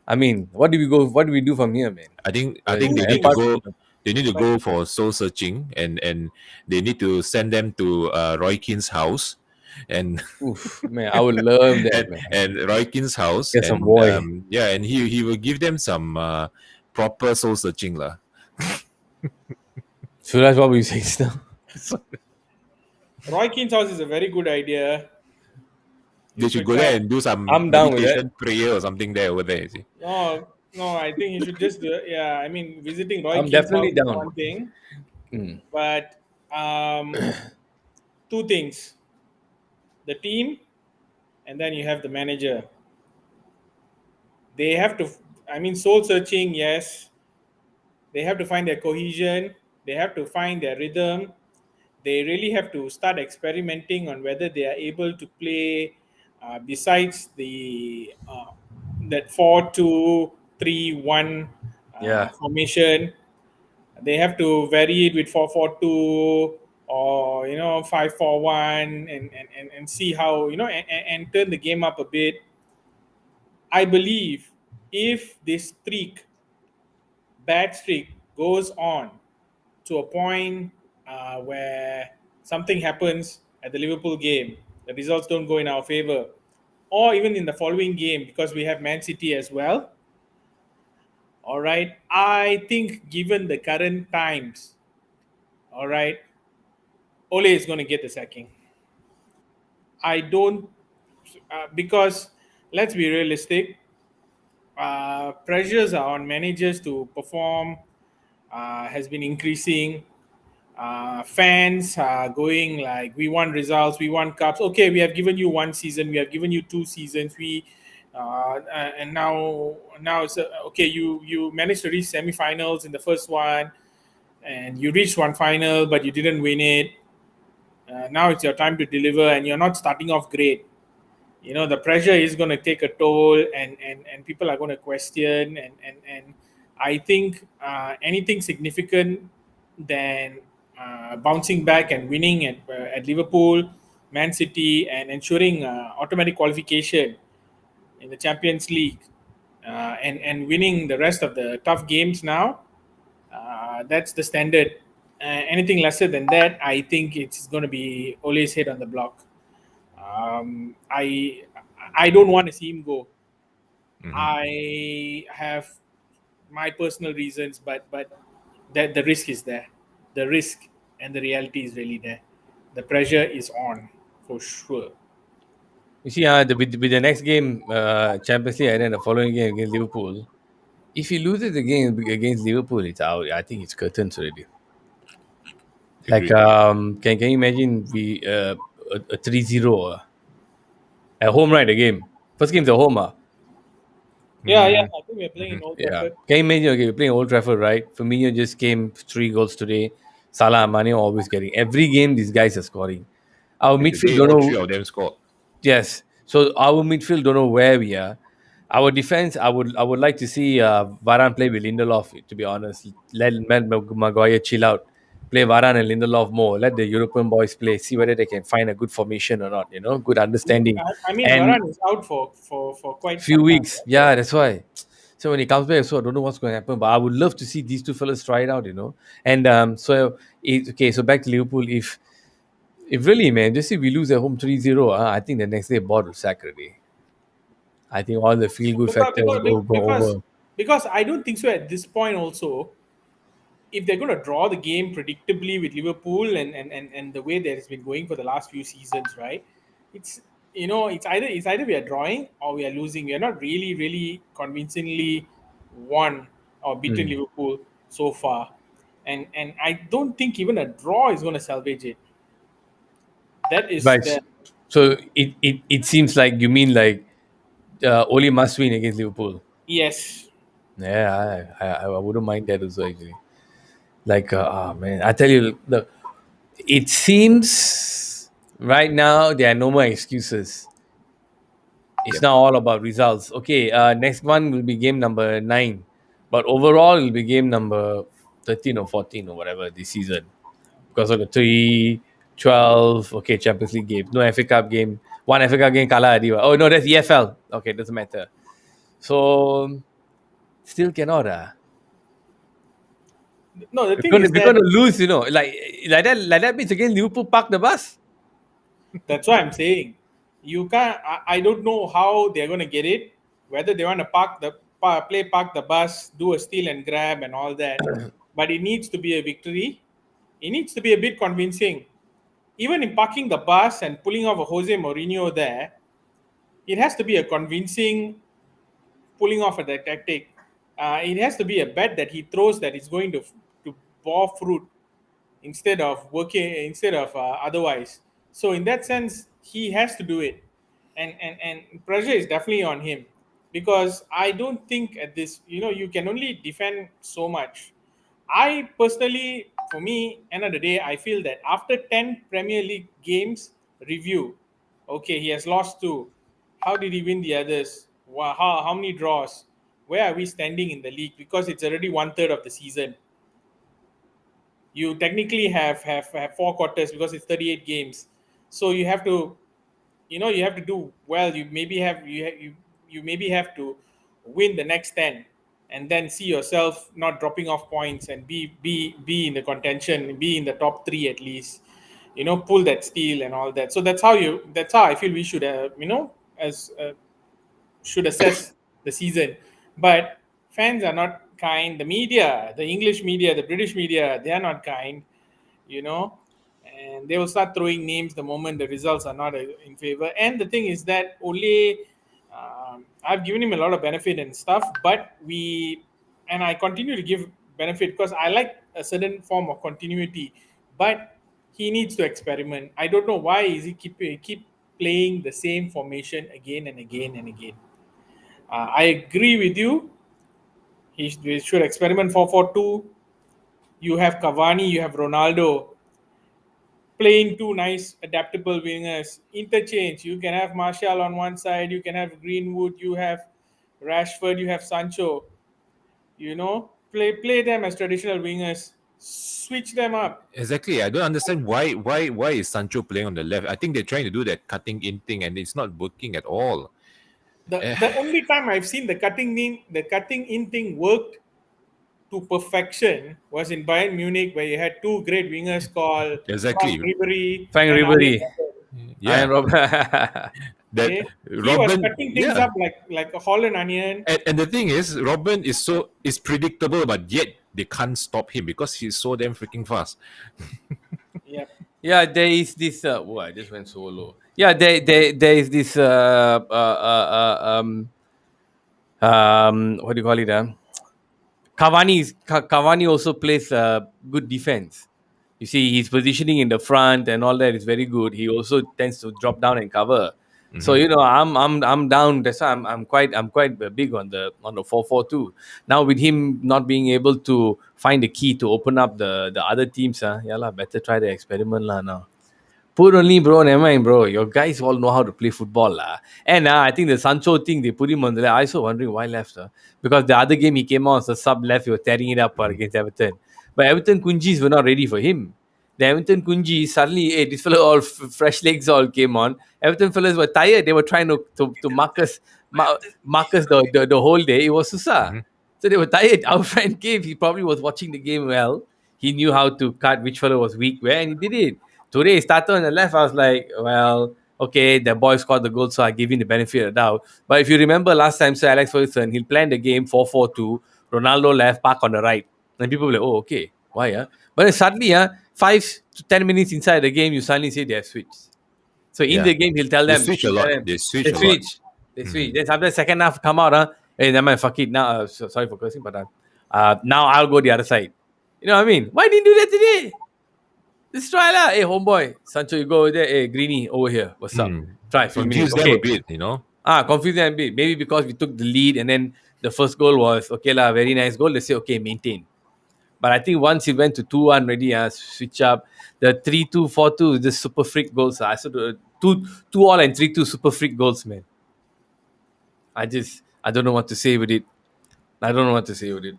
S3: I mean, what do we go? What do we do from here, man?
S2: I think
S1: Two
S2: they need to
S1: things.
S2: go. They need to
S1: But
S2: go for soul searching, and they need to send them to Roy Keane's house, and
S3: Oof, man, I would love that,
S2: and
S3: man.
S2: Roy Keane's house,
S3: Get some
S2: and
S3: boy.
S2: yeah, and he will give them some proper soul searching lah.
S3: So that's what we say now.
S1: Roy Keane's house is a very good idea. You
S2: They should
S1: should
S2: go
S1: try.
S2: there and do some
S3: I'm down with that.
S2: meditation prayer or something there over there. You see?
S1: No, no, I think you should just do it. Yeah, I mean, visiting Roy
S3: I'm
S1: Keane's
S3: definitely
S1: house is
S3: down.
S1: one thing,
S3: Mm.
S1: but two things: the team, and then you have the manager. They have to. I mean, soul searching. Yes, they have to find their cohesion. They have to find their rhythm. They really have to start experimenting on whether they are able to play besides the that 4-2-3-1
S3: Yeah,
S1: formation. They have to vary it with 4-4-2 or 5-4-1, and see how and turn the game up a bit. I believe if this bad streak goes on to a point where something happens at the Liverpool game, the results don't go in our favor, or even in the following game because we have Man City as well. All right, I think given the current times, all right, Ole is going to get the sacking. I don't because let's be realistic. Pressures are on managers to perform has been increasing. Fans are going like, we want results, we want cups. Okay, we have given you one season, we have given you 2 seasons, and now it's okay. You managed to reach semifinals in the first one, and you reached one final, but you didn't win it. Now it's your time to deliver, and you're not starting off great. The pressure is going to take a toll, and people are going to question, and I think anything significant than bouncing back and winning at Liverpool, Man City, and ensuring automatic qualification in the Champions League, and winning the rest of the tough games now, that's the standard. Anything lesser than that, I think it's going to be always head on the block. I don't want to see him go.
S2: Mhm.
S1: I have my personal reasons, but that the risk is there. The risk and the reality is really there. The pressure is on for sure.
S3: you see, with the next game, Champions League, and then the following game against Liverpool. If he loses the game against Liverpool, it's out. I think it's curtains already. Like,
S2: Agreed.
S3: can you imagine a 3-0 at home, right? The game first game's at home,
S1: Yeah.
S2: Mm,
S1: I think we're playing in
S2: mhm.
S1: Old
S3: yeah.
S1: Trafford.
S3: Can you imagine? Okay, we're playing Old Trafford, right? Firmino just came 3 goals today. Salah and Mane are always getting every game. These guys are scoring. Our
S2: And
S3: midfield
S2: today,
S3: don't
S2: all
S3: know.
S2: three of them scored.
S3: Yes. So our midfield don't know where we are. Our defense, I would like to see Varane play with Lindelof. To be honest, let Maguire chill out. Play Varane and Lindelof more. Let the European boys play. See whether they can find a good formation or not. Good understanding.
S1: I mean,
S3: And
S1: Varane is out for quite
S3: few
S1: some time.
S3: weeks, yeah, that's why. So when he comes back, so I don't know what's going to happen. But I would love to see these two fellas try it out. And okay. So back to Liverpool. If really, man, just if we lose at home 3-0, I think the next day board will sack already. I think all the feel good
S1: Because,
S3: factors
S1: because,
S3: go
S1: because,
S3: over.
S1: because I don't think so at this point also. If they're going to draw the game predictably with Liverpool, and the way that it's been going for the last few seasons, right? It's it's either we are drawing or we are losing. We are not really convincingly won or beaten
S3: Hmm.
S1: Liverpool so far, and I don't think even a draw is going to salvage it. That is
S3: Right.
S1: the
S3: So it seems like you mean like Oli must win against Liverpool.
S1: yes.
S3: Yeah, I wouldn't mind that also actually. Like, man, I tell you, look, it seems right now there are no more excuses. It's
S2: Yep.
S3: now all about results. Okay, next one will be game number 9, but overall it'll be game number 13 or 14 or whatever this season. because of the 3-12. Okay, Champions League game. No FA Cup game. One FA Cup game, Kala Adiwa. Oh, no, that's EFL. Okay, doesn't matter. So, still cannot.
S1: No, the
S3: We're
S1: thing
S3: going to
S1: is
S3: we're gonna
S1: that
S3: lose, like that means again Liverpool park the bus.
S1: that's why I'm saying you can't. I don't know how they're going to get it. Whether they want to park the bus, do a steal and grab and all that, but it needs to be a victory. It needs to be a bit convincing. Even in parking the bus and pulling off a Jose Mourinho there, it has to be a convincing pulling off of that tactic. It has to be a bet that he throws that is going to bore fruit instead of otherwise. So in that sense, he has to do it, and pressure is definitely on him because I don't think at this you can only defend so much. I personally, for me, end of the day, I feel that after 10 Premier League games review, okay, he has lost two. How did he win the others? How many draws? Where are we standing in the league? Because it's already one third of the season. You technically have 4 quarters because it's 38 games. So you have to you have to do well. You maybe have to win the next 10 and then see yourself not dropping off points and be in the contention, be in the top 3 at least, pull that steal and all that. So that's how I feel we should as should assess the season. But fans are not kind. The media, the English media, the British media, they are not kind, you know, and they will start throwing names the moment the results are not in favor. And the thing is that Ole, I've given him a lot of benefit and stuff, but and I continue to give benefit because I like a certain form of continuity, but he needs to experiment. I don't know why is he keep playing the same formation again and again and again. I agree with you. He should experiment 4-4-2. You have Cavani, you have Ronaldo playing two nice adaptable wingers. Interchange. You can have Martial on one side, you can have Greenwood, you have Rashford, you have Sancho. Play them as traditional wingers. Switch them up.
S2: Exactly. I don't understand why is Sancho playing on the left. I think they're trying to do that cutting in thing, and it's not working at all.
S1: The
S2: Eh,
S1: the only time I've seen the cutting in thing worked to perfection was in Bayern Munich, where you had two great wingers called Frank
S2: exactly.
S1: Ribery
S3: Frank
S1: and Arjen
S3: Ribery,
S1: Robben.
S3: Iron
S2: Yeah.
S3: Robert.
S2: That
S1: Okay, he was
S2: Robin.
S1: cutting things
S2: Yeah.
S1: up like a Holland onion.
S2: And the thing is, Robin is predictable, but yet they can't stop him because he's so damn freaking fast.
S1: Yeah,
S3: Yeah, there is this. Oh, I just went so low. Yeah, there is this. What do you call it? Cavani also plays good defense. You see, his positioning in the front and all that is very good. He also tends to drop down and cover. So
S2: Hmm.
S3: I'm down. That's why I'm quite big on the 4-4-2. Now with him not being able to find the key to open up the other teams, yeah lah, better try the experiment lah now. Put only, bro. Never mind, bro. Your guys all know how to play football, lah. And I think the Sancho thing, they put him on the left. I also wondering why left, sir. Because the other game he came on as a sub left, he was tearing it up against Everton. But Everton Kunjis were not ready for him. The Everton Kunji suddenly, hey, this fellow all fresh legs all came on. Everton fellas were tired. They were trying to mark us the whole day. It was Susa.
S2: Hmm.
S3: So they were tired. Our friend came. He probably was watching the game well. He knew how to cut which fellow was weak where, and he did it. Today, he started on the left. I was like, well, okay, the boy scored the goal, so I give him the benefit of the doubt. But if you remember last time, Sir Alex Ferguson, he'll plan the game 4-4-2, Ronaldo left, Park on the right. And people will like, oh, okay, why? But then suddenly, 5 to 10 minutes inside the game, you suddenly say they have switched. So in
S2: Yeah.
S3: the game, he'll tell
S2: They
S3: them,
S2: switch a lot. They switch
S3: they
S2: a lot.
S3: switch. They switch.
S2: Hmm.
S3: Then after the second half come out, hey, never mind, fuck it. Now, sorry for cursing, but now I'll go the other side. You know what I mean? Why didn't you do that today? Let's try lah. Hey, homeboy. Sancho, you go over there. Hey, Greeny, over here. What's up?
S2: Hmm.
S3: Try a few minutes.
S2: Confuse them a
S3: Okay.
S2: bit.
S3: Confuse them a bit. Maybe because we took the lead and then the first goal was, okay lah, very nice goal. They say, okay, maintain. But I think once it went to 2-1 ready, switch up. The 3-2, 4-2, the super freak goals. I saw the 2 all and 3-2 super freak goals, man. I don't know what to say with it. I don't know what to say with it.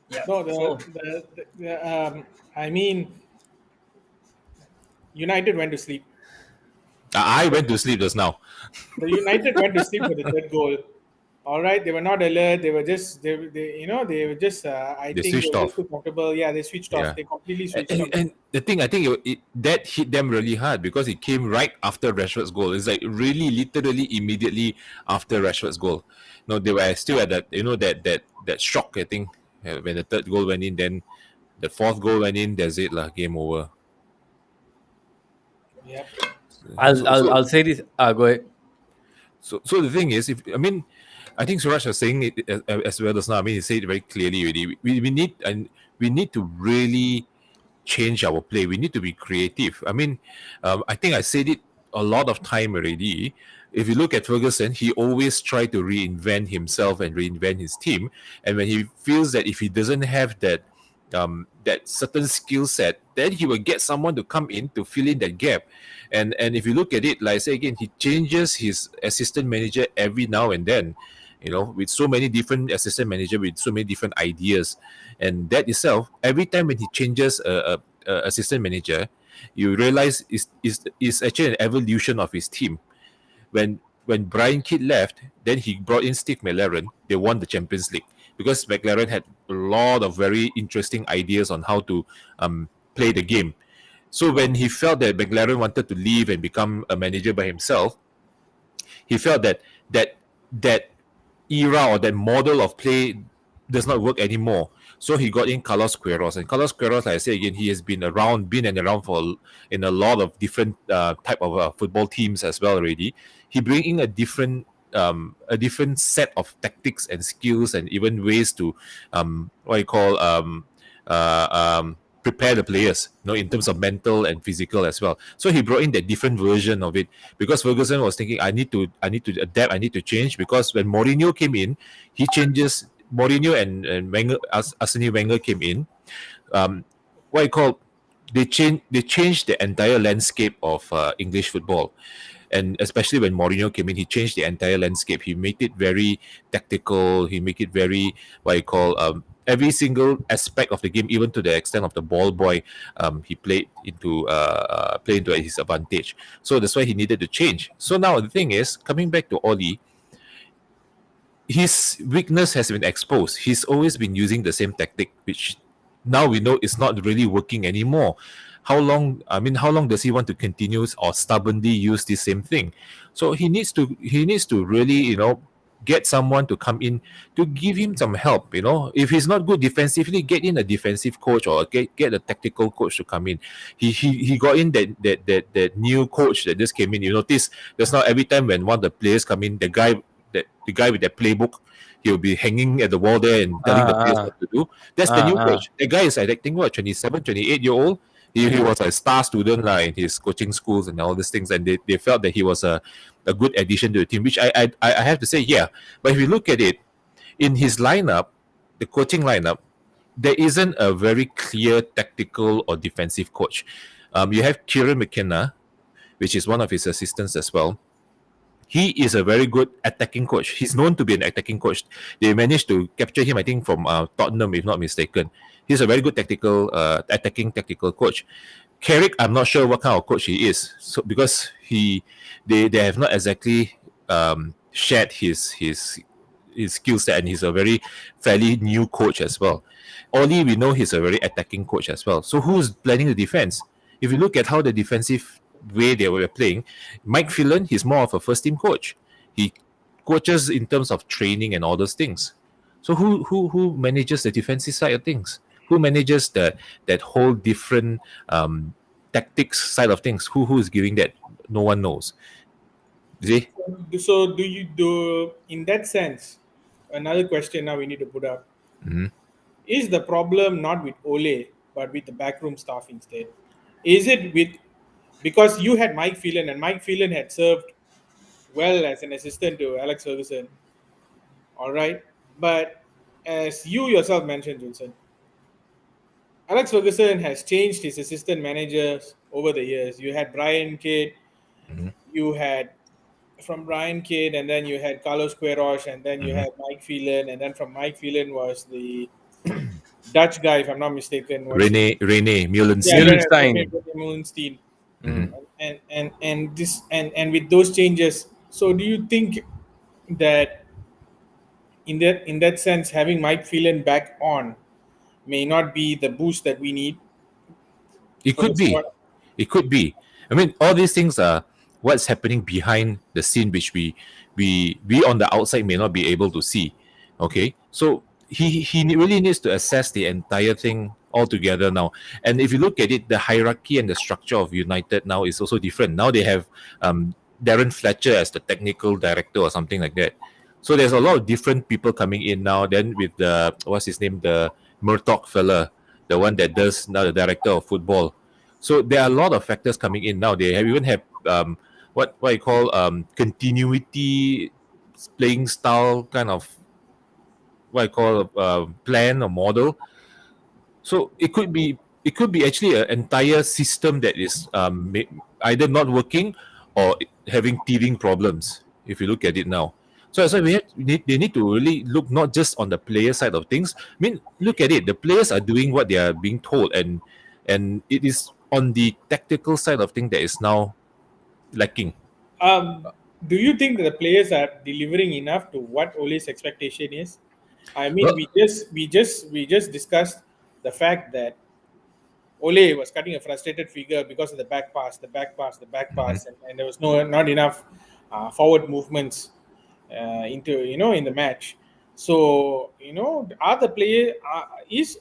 S3: Yeah.
S1: no,
S3: So
S1: I mean, United went to sleep.
S2: I went to sleep just now.
S1: The United went to sleep for the third goal. All right, they were not alert. They were just they were just. I
S2: They
S1: think they
S2: switched
S1: were just
S2: off.
S1: too comfortable. Yeah, they switched off.
S2: Yeah.
S1: They completely
S2: And,
S1: switched
S2: and,
S1: off.
S2: and the thing, I think that hit them really hard because it came right after Rashford's goal. It's like really, literally, immediately after Rashford's goal. No, they were still at that, that shock. I think when the third goal went in, then the fourth goal went in. That's it, lah. Game over.
S1: Yep.
S3: I'll
S2: So,
S3: I'll
S2: so
S3: I'll say this. Go ahead.
S2: So the thing is, if I mean, I think Suraj was saying it as well as now. I mean, he said it very clearly. Already. We need to really change our play. We need to be creative. I mean, I think I said it a lot of time already. If you look at Ferguson, he always tried to reinvent himself and reinvent his team. And when he feels that if he doesn't have that certain skill set, then he will get someone to come in to fill in that gap. And if you look at it, like I say again, he changes his assistant manager every now and then. With so many different assistant manager with so many different ideas, and that itself, every time when he changes a assistant manager, you realize is actually an evolution of his team. When Brian Kidd left, then he brought in Steve McLaren. They won the Champions League because McLaren had a lot of very interesting ideas on how to play the game. So when he felt that McLaren wanted to leave and become a manager by himself, he felt that era or that model of play does not work anymore. So he got in Carlos Queiroz, and Carlos Queiroz, like I say again, he has been and around for in a lot of different type of football teams as well already. He bring in a different set of tactics and skills and even ways to what you call uh, um, prepare the players, in terms of mental and physical as well. So he brought in that different version of it because Ferguson was thinking, I need to adapt, I need to change. Because when Mourinho came in, he changes. Mourinho and Wenger, Arsene Wenger came in. Um, what you call they changed the entire landscape of English football, and especially when Mourinho came in, he changed the entire landscape. He made it very tactical. He made it very what you call every single aspect of the game, even to the extent of the ball boy. He played into his advantage. So that's why he needed to change. So now the thing is, coming back to Oli, his weakness has been exposed. He's always been using the same tactic, which now we know is not really working anymore. How long? I mean, how long does he want to continue or stubbornly use the same thing? So he needs to really get someone to come in to give him some help. If he's not good defensively, get in a defensive coach or get a tactical coach to come in. He got in that new coach that just came in. You notice that's not every time when one of the players come in, the guy with that playbook, he'll be hanging at the wall there and telling the players
S3: Uh,
S2: what to do. That's the
S3: uh,
S2: new
S3: uh,
S2: coach. The guy is, I think, what, 27, 28 year old. He was a star student in his coaching schools and all these things, and they felt that he was a good addition to the team, which I have to say, yeah. But if you look at it, in his lineup, the coaching lineup, there isn't a very clear tactical or defensive coach. You have Kieran McKenna, which is one of his assistants as well. He is a very good attacking coach. He's known to be an attacking coach. They managed to capture him, I think, from Tottenham, if not mistaken. He's a very good attacking tactical coach. Carrick, I'm not sure what kind of coach he is. So because they have not exactly shared his skill set, and he's a very fairly new coach as well. Oli, we know he's a very attacking coach as well. So who's planning the defense? If you look at how the defensive way they were playing, Mike Phelan, he's more of a first team coach. He coaches in terms of training and all those things. So who manages the defensive side of things? Who manages that whole different tactics side of things? Who is giving that? No one knows. You see?
S1: So do you do in that sense? Another question now we need to put up:
S2: Mhm.
S1: is the problem not with Ole but with the backroom staff instead? Is it with because you had Mike Phelan and Mike Phelan had served well as an assistant to Alex Ferguson, all right? But as you yourself mentioned, Johnson, Alex Ferguson has changed his assistant managers over the years. You had Brian Kidd,
S2: Mhm.
S1: you had from Brian Kidd, and then you had Carlos Queiroz, and then you
S2: Mhm.
S1: had Mike Phelan, and then from Mike Phelan was the Dutch guy, if I'm not mistaken. What's his
S2: Rene
S1: Yeah,
S2: Mulenstein.
S3: Muhlenstein.
S1: Mullenstein.
S2: Mhm.
S1: And with those changes, so do you think that in that sense, having Mike Phelan back on may not be the boost that we need
S2: It
S1: for the
S2: could be.
S1: squad?
S2: It could be. I mean, all these things are what's happening behind the scene, which we on the outside may not be able to see. Okay, so he really needs to assess the entire thing altogether now. And if you look at it, the hierarchy and the structure of United now is also different. Now they have Darren Fletcher as the technical director or something like that. So there's a lot of different people coming in now. Then with the what's his name, the Murdoch fella, the one that does now the director of football. So there are a lot of factors coming in now. They have even have what you call continuity playing style kind of what I call plan or model. So it could be actually an entire system that is either not working or having teething problems. If you look at it now, so that's why they need to really look not just on the player side of things. I mean, look at it. The players are doing what they are being told, and it is on the tactical side of things that is now lacking.
S1: Um, do you think that the players are delivering enough to what Ole's expectation is? I mean,
S2: Well,
S1: we just discussed the fact that Ole was cutting a frustrated figure because of the back pass, the back pass, the back
S2: mhm.
S1: pass, and there was not enough forward movements into in the match. So are the player is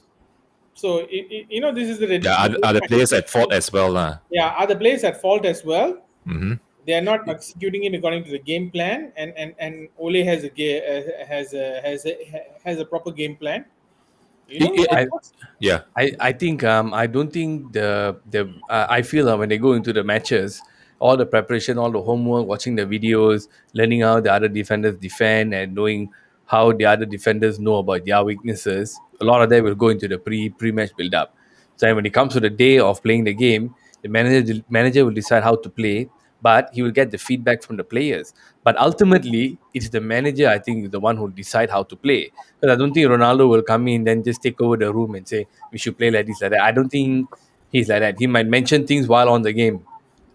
S1: so this is
S2: Yeah, are the players at fault as well, lah?
S1: yeah, are the players at fault as well?
S2: Mm-hmm.
S1: They are not executing it according to the game plan, and Ole has a proper game plan.
S3: I
S2: Yeah.
S3: I think I don't think the I feel when they go into the matches, all the preparation, all the homework, watching the videos, learning how the other defenders defend, and knowing how the other defenders know about their weaknesses. A lot of that will go into the pre-match build up. So when it comes to the day of playing the game, the manager will decide how to play, but he will get the feedback from the players. But ultimately, it's the manager, I think, the one who will decide how to play. Because I don't think Ronaldo will come in then just take over the room and say we should play like this, like that. I don't think he's like that. He might mention things while on the game,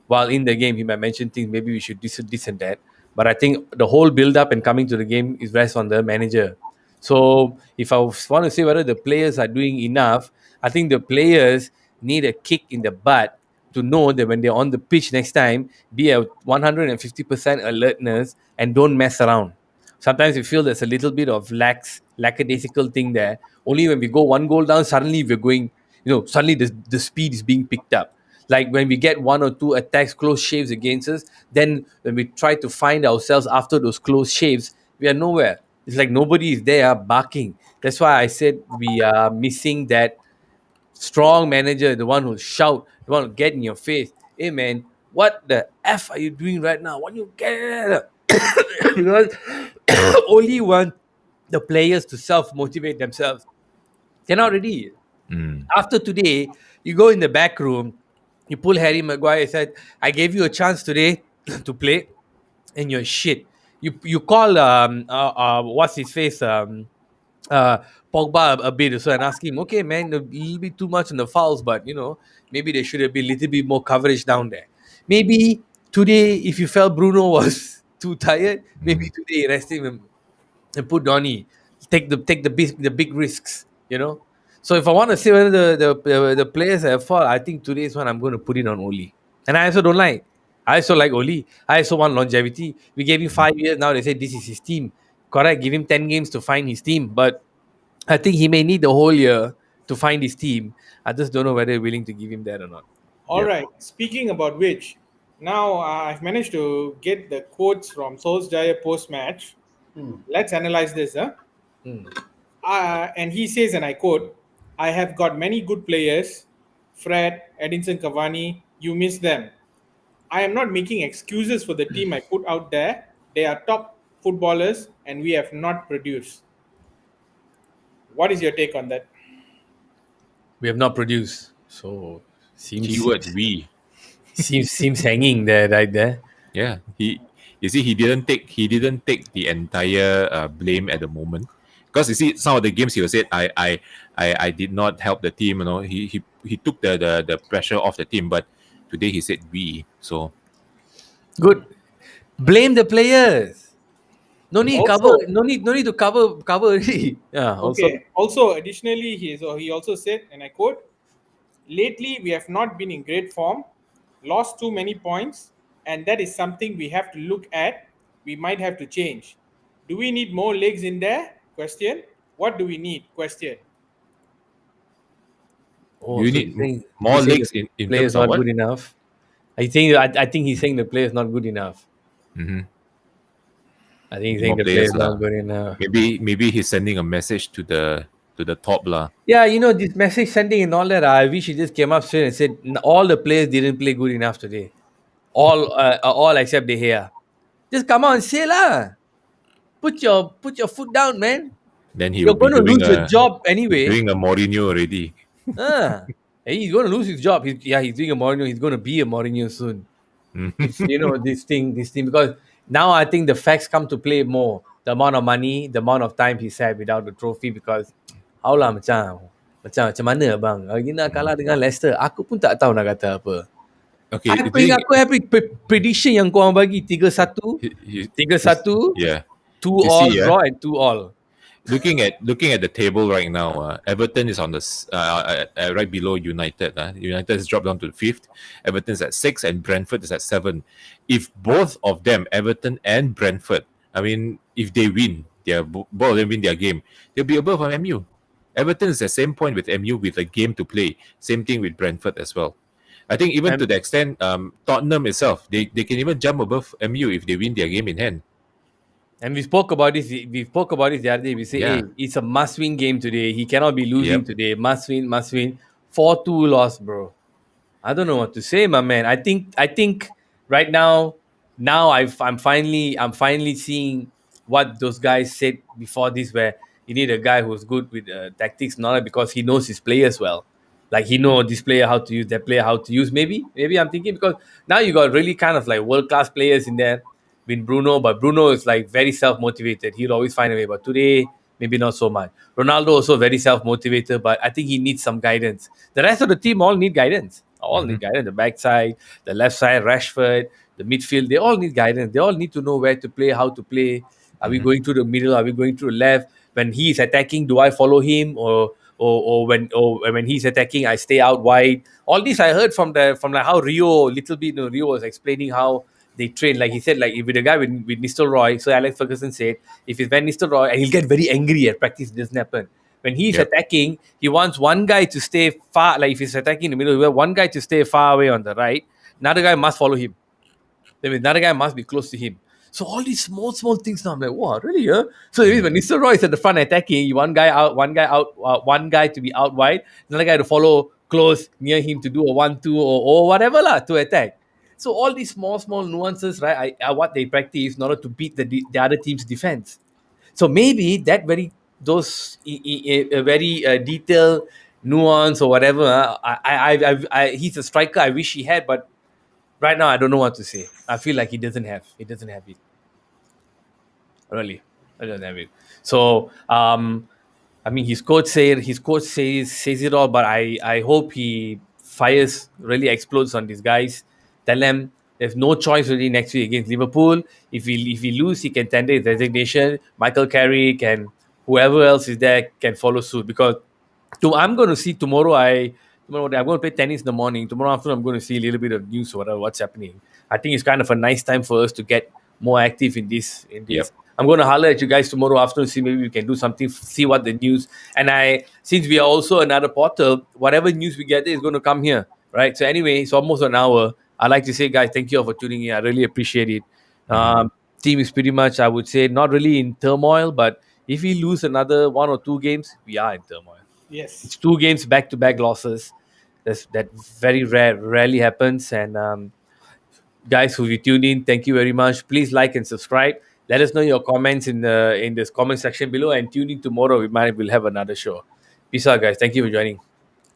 S3: while in the game, he might mention things. Maybe we should this and that. But I think the whole build up and coming to the game is rest on the manager. So if I want to say whether the players are doing enough, I think the players need a kick in the butt to know that when they're on the pitch next time, be at 150% alertness and don't mess around. Sometimes we feel there's a little bit of lackadaisical thing there. Only when we go one goal down, suddenly we're going, suddenly the speed is being picked up. Like when we get one or two attacks, close shaves against us, then when we try to find ourselves after those close shaves, we are nowhere. It's like nobody is there barking. That's why I said we are missing that strong manager, the one who'll shout, the one who'll get in your face. Hey man, what the F are you doing right now? What you get? Because only want the players to self-motivate themselves. They're not ready.
S2: Mm.
S3: After today, you go in the back room, you pull Harry Maguire, said, I gave you a chance today to play, and you're shit. You call what's his face uh Pogba a bit so and ask him, okay man, a little bit too much on the fouls, but maybe there should have been a little bit more coverage down there. Maybe today, if you felt Bruno was too tired, maybe
S2: Mm.
S3: today rest him and put Donny. Take the big risks, So if I want to say whether the players have fault, I think today's one I'm going to put it on Oli. And I also don't like. I also like Oli. I also want longevity. We gave him 5 years. Now they say this is his team. Correct. Give him 10 games to find his team. But I think he may need the whole year to find his team. I just don't know whether they're willing to give him that or not.
S1: All
S2: Yep.
S1: right. Speaking about which, now I've managed to get the quotes from Solskjaer post match. Let's analyze this.
S3: Hmm.
S1: And he says, and I quote, I have got many good players, Fred, Edinson Cavani, you miss them. I am not making excuses for the team I put out there. They are top footballers and we have not produced. What is your take on that?
S3: We have not produced. So seems
S2: Keyword we.
S3: seems hanging there right there.
S2: Yeah, you see he didn't take the entire blame at the moment, because you see some of the games he was said I did not help the team. He took the pressure off the team, but Today he said we. So
S3: Good. Blame the players. No need cover.
S1: Also,
S3: No need. No need to cover already. Yeah. Also.
S1: okay. Also, additionally, he also said, and I quote: "Lately, we have not been in great form, lost too many points, and that is something we have to look at. We might have to change. Do we need more legs in there? Question. What do we need? Question.
S3: Oh,
S2: you
S3: so
S2: need
S3: he's saying
S2: more
S3: the
S2: legs in
S3: player is
S2: terms of
S3: not
S2: what?
S3: good enough. I think he's saying the player is not good enough.
S2: Mm-hmm.
S3: I think he's
S2: Need
S3: saying
S2: more
S3: the player
S2: players
S3: is not
S2: lah.
S3: good enough.
S2: Maybe he's sending a message to the top lah.
S3: Yeah, this message sending and all that. I wish he just came up straight and said all the players didn't play good enough today. All except De Gea. Just come out and say lah. Put your foot down, man.
S2: Then he
S3: You're
S2: will be
S3: going to
S2: doing
S3: lose your
S2: a
S3: job anyway.
S2: Mourinho already.
S3: Ah, he's going to lose his job. He's doing a Mourinho. He's going to be a Mourinho soon. It's this thing because now I think the facts come to play more. The amount of money, the amount of time he had without the trophy because how lah macam mana bang? Lagi nak kalah dengan Leicester. Aku pun tak tahu nak kata apa.
S2: Okay,
S3: Aku happy prediction yang kau orang bagi 3-1,
S2: he's
S3: 3-1,
S2: yeah.
S3: 2
S2: You
S3: all
S2: see,
S3: draw and 2 all.
S2: looking at the table right now, Everton is on right below United. United has dropped down to fifth. Everton's at 6, and Brentford is at 7. If both of them, Everton and Brentford, I mean, if they win, both of them win their game, they'll be above MU. Everton is the same point with MU with a game to play. Same thing with Brentford as well. I think even to
S3: And
S2: the extent, Tottenham itself, they can even jump above MU if they win their game in hand.
S3: And we spoke about this. We spoke about this the other day. We say,
S2: Yeah.
S3: hey, it's a must-win game today. He cannot be losing
S2: Yep.
S3: today. Must win, must win. 4-2 loss, bro. I don't know what to say, my man. I think right now I'm finally seeing what those guys said before this, where you need a guy who's good with tactics, not because he knows his players well. Like he know this player how to use, that player how to use. Maybe I'm thinking because now you got really kind of like world class players in there. With Bruno, but Bruno is like very self motivated. He'll always find a way. But today, maybe not so much. Ronaldo also very self motivated, but I think he needs some guidance. The rest of the team all need guidance. All
S2: Mm-hmm.
S3: need guidance. The backside, the left side, Rashford, the midfield, they all need guidance. They all need to know where to play, how to play. Are we
S2: Mm-hmm.
S3: going through the middle? Are we going through the left? When he is attacking, do I follow him or when he's attacking, I stay out wide. All this I heard from like how Rio little bit. Rio was explaining how they train. Like he said, like if with a guy with Nistelrooy, so Alex Ferguson said, if it's Van Nistelrooy, and he'll get very angry at practice, it doesn't happen. When he's
S2: Yep.
S3: attacking, he wants one guy to stay far, like if he's attacking in the middle, he wants one guy to stay far away on the right, another guy must follow him. That means another guy must be close to him. So all these small things now, I'm like, wow, really? Huh? So it means when Nistelrooy is at the front attacking, you one guy to be out wide, another guy to follow close near him to do a 1-2 or whatever lah to attack. So all these small nuances, right, are what they practice in order to beat the other team's defense. So maybe that very detailed nuance or whatever. He's a striker. I wish he had, but right now I don't know what to say. I feel like he doesn't have it. Really, I don't have it. So I mean his coach says it all, but I hope he fires really explodes on these guys. Tell them there's no choice really next week against Liverpool. If he lose, he can tender his resignation. Michael Carrick and whoever else is there can follow suit because I'm going to see tomorrow. I'm going to play tennis in the morning. Tomorrow afternoon, I'm going to see a little bit of news or whatever what's happening. I think it's kind of a nice time for us to get more active in this.
S2: Yep.
S3: I'm going to holler at you guys tomorrow afternoon. See maybe we can do something. See what the news. And since we are also another portal, whatever news we get is going to come here, right? So anyway, it's almost an hour. I'd like to say, guys, thank you all for tuning in. I really appreciate it. Team is pretty much, I would say, not really in turmoil, but if we lose another 1 or 2 games, we are in turmoil.
S1: Yes.
S3: It's 2 games back-to-back losses. That very rarely happens. And guys who tuned in, thank you very much. Please like and subscribe. Let us know your comments in this comment section below, and tune in tomorrow. We'll have another show. Peace out, guys. Thank you for joining.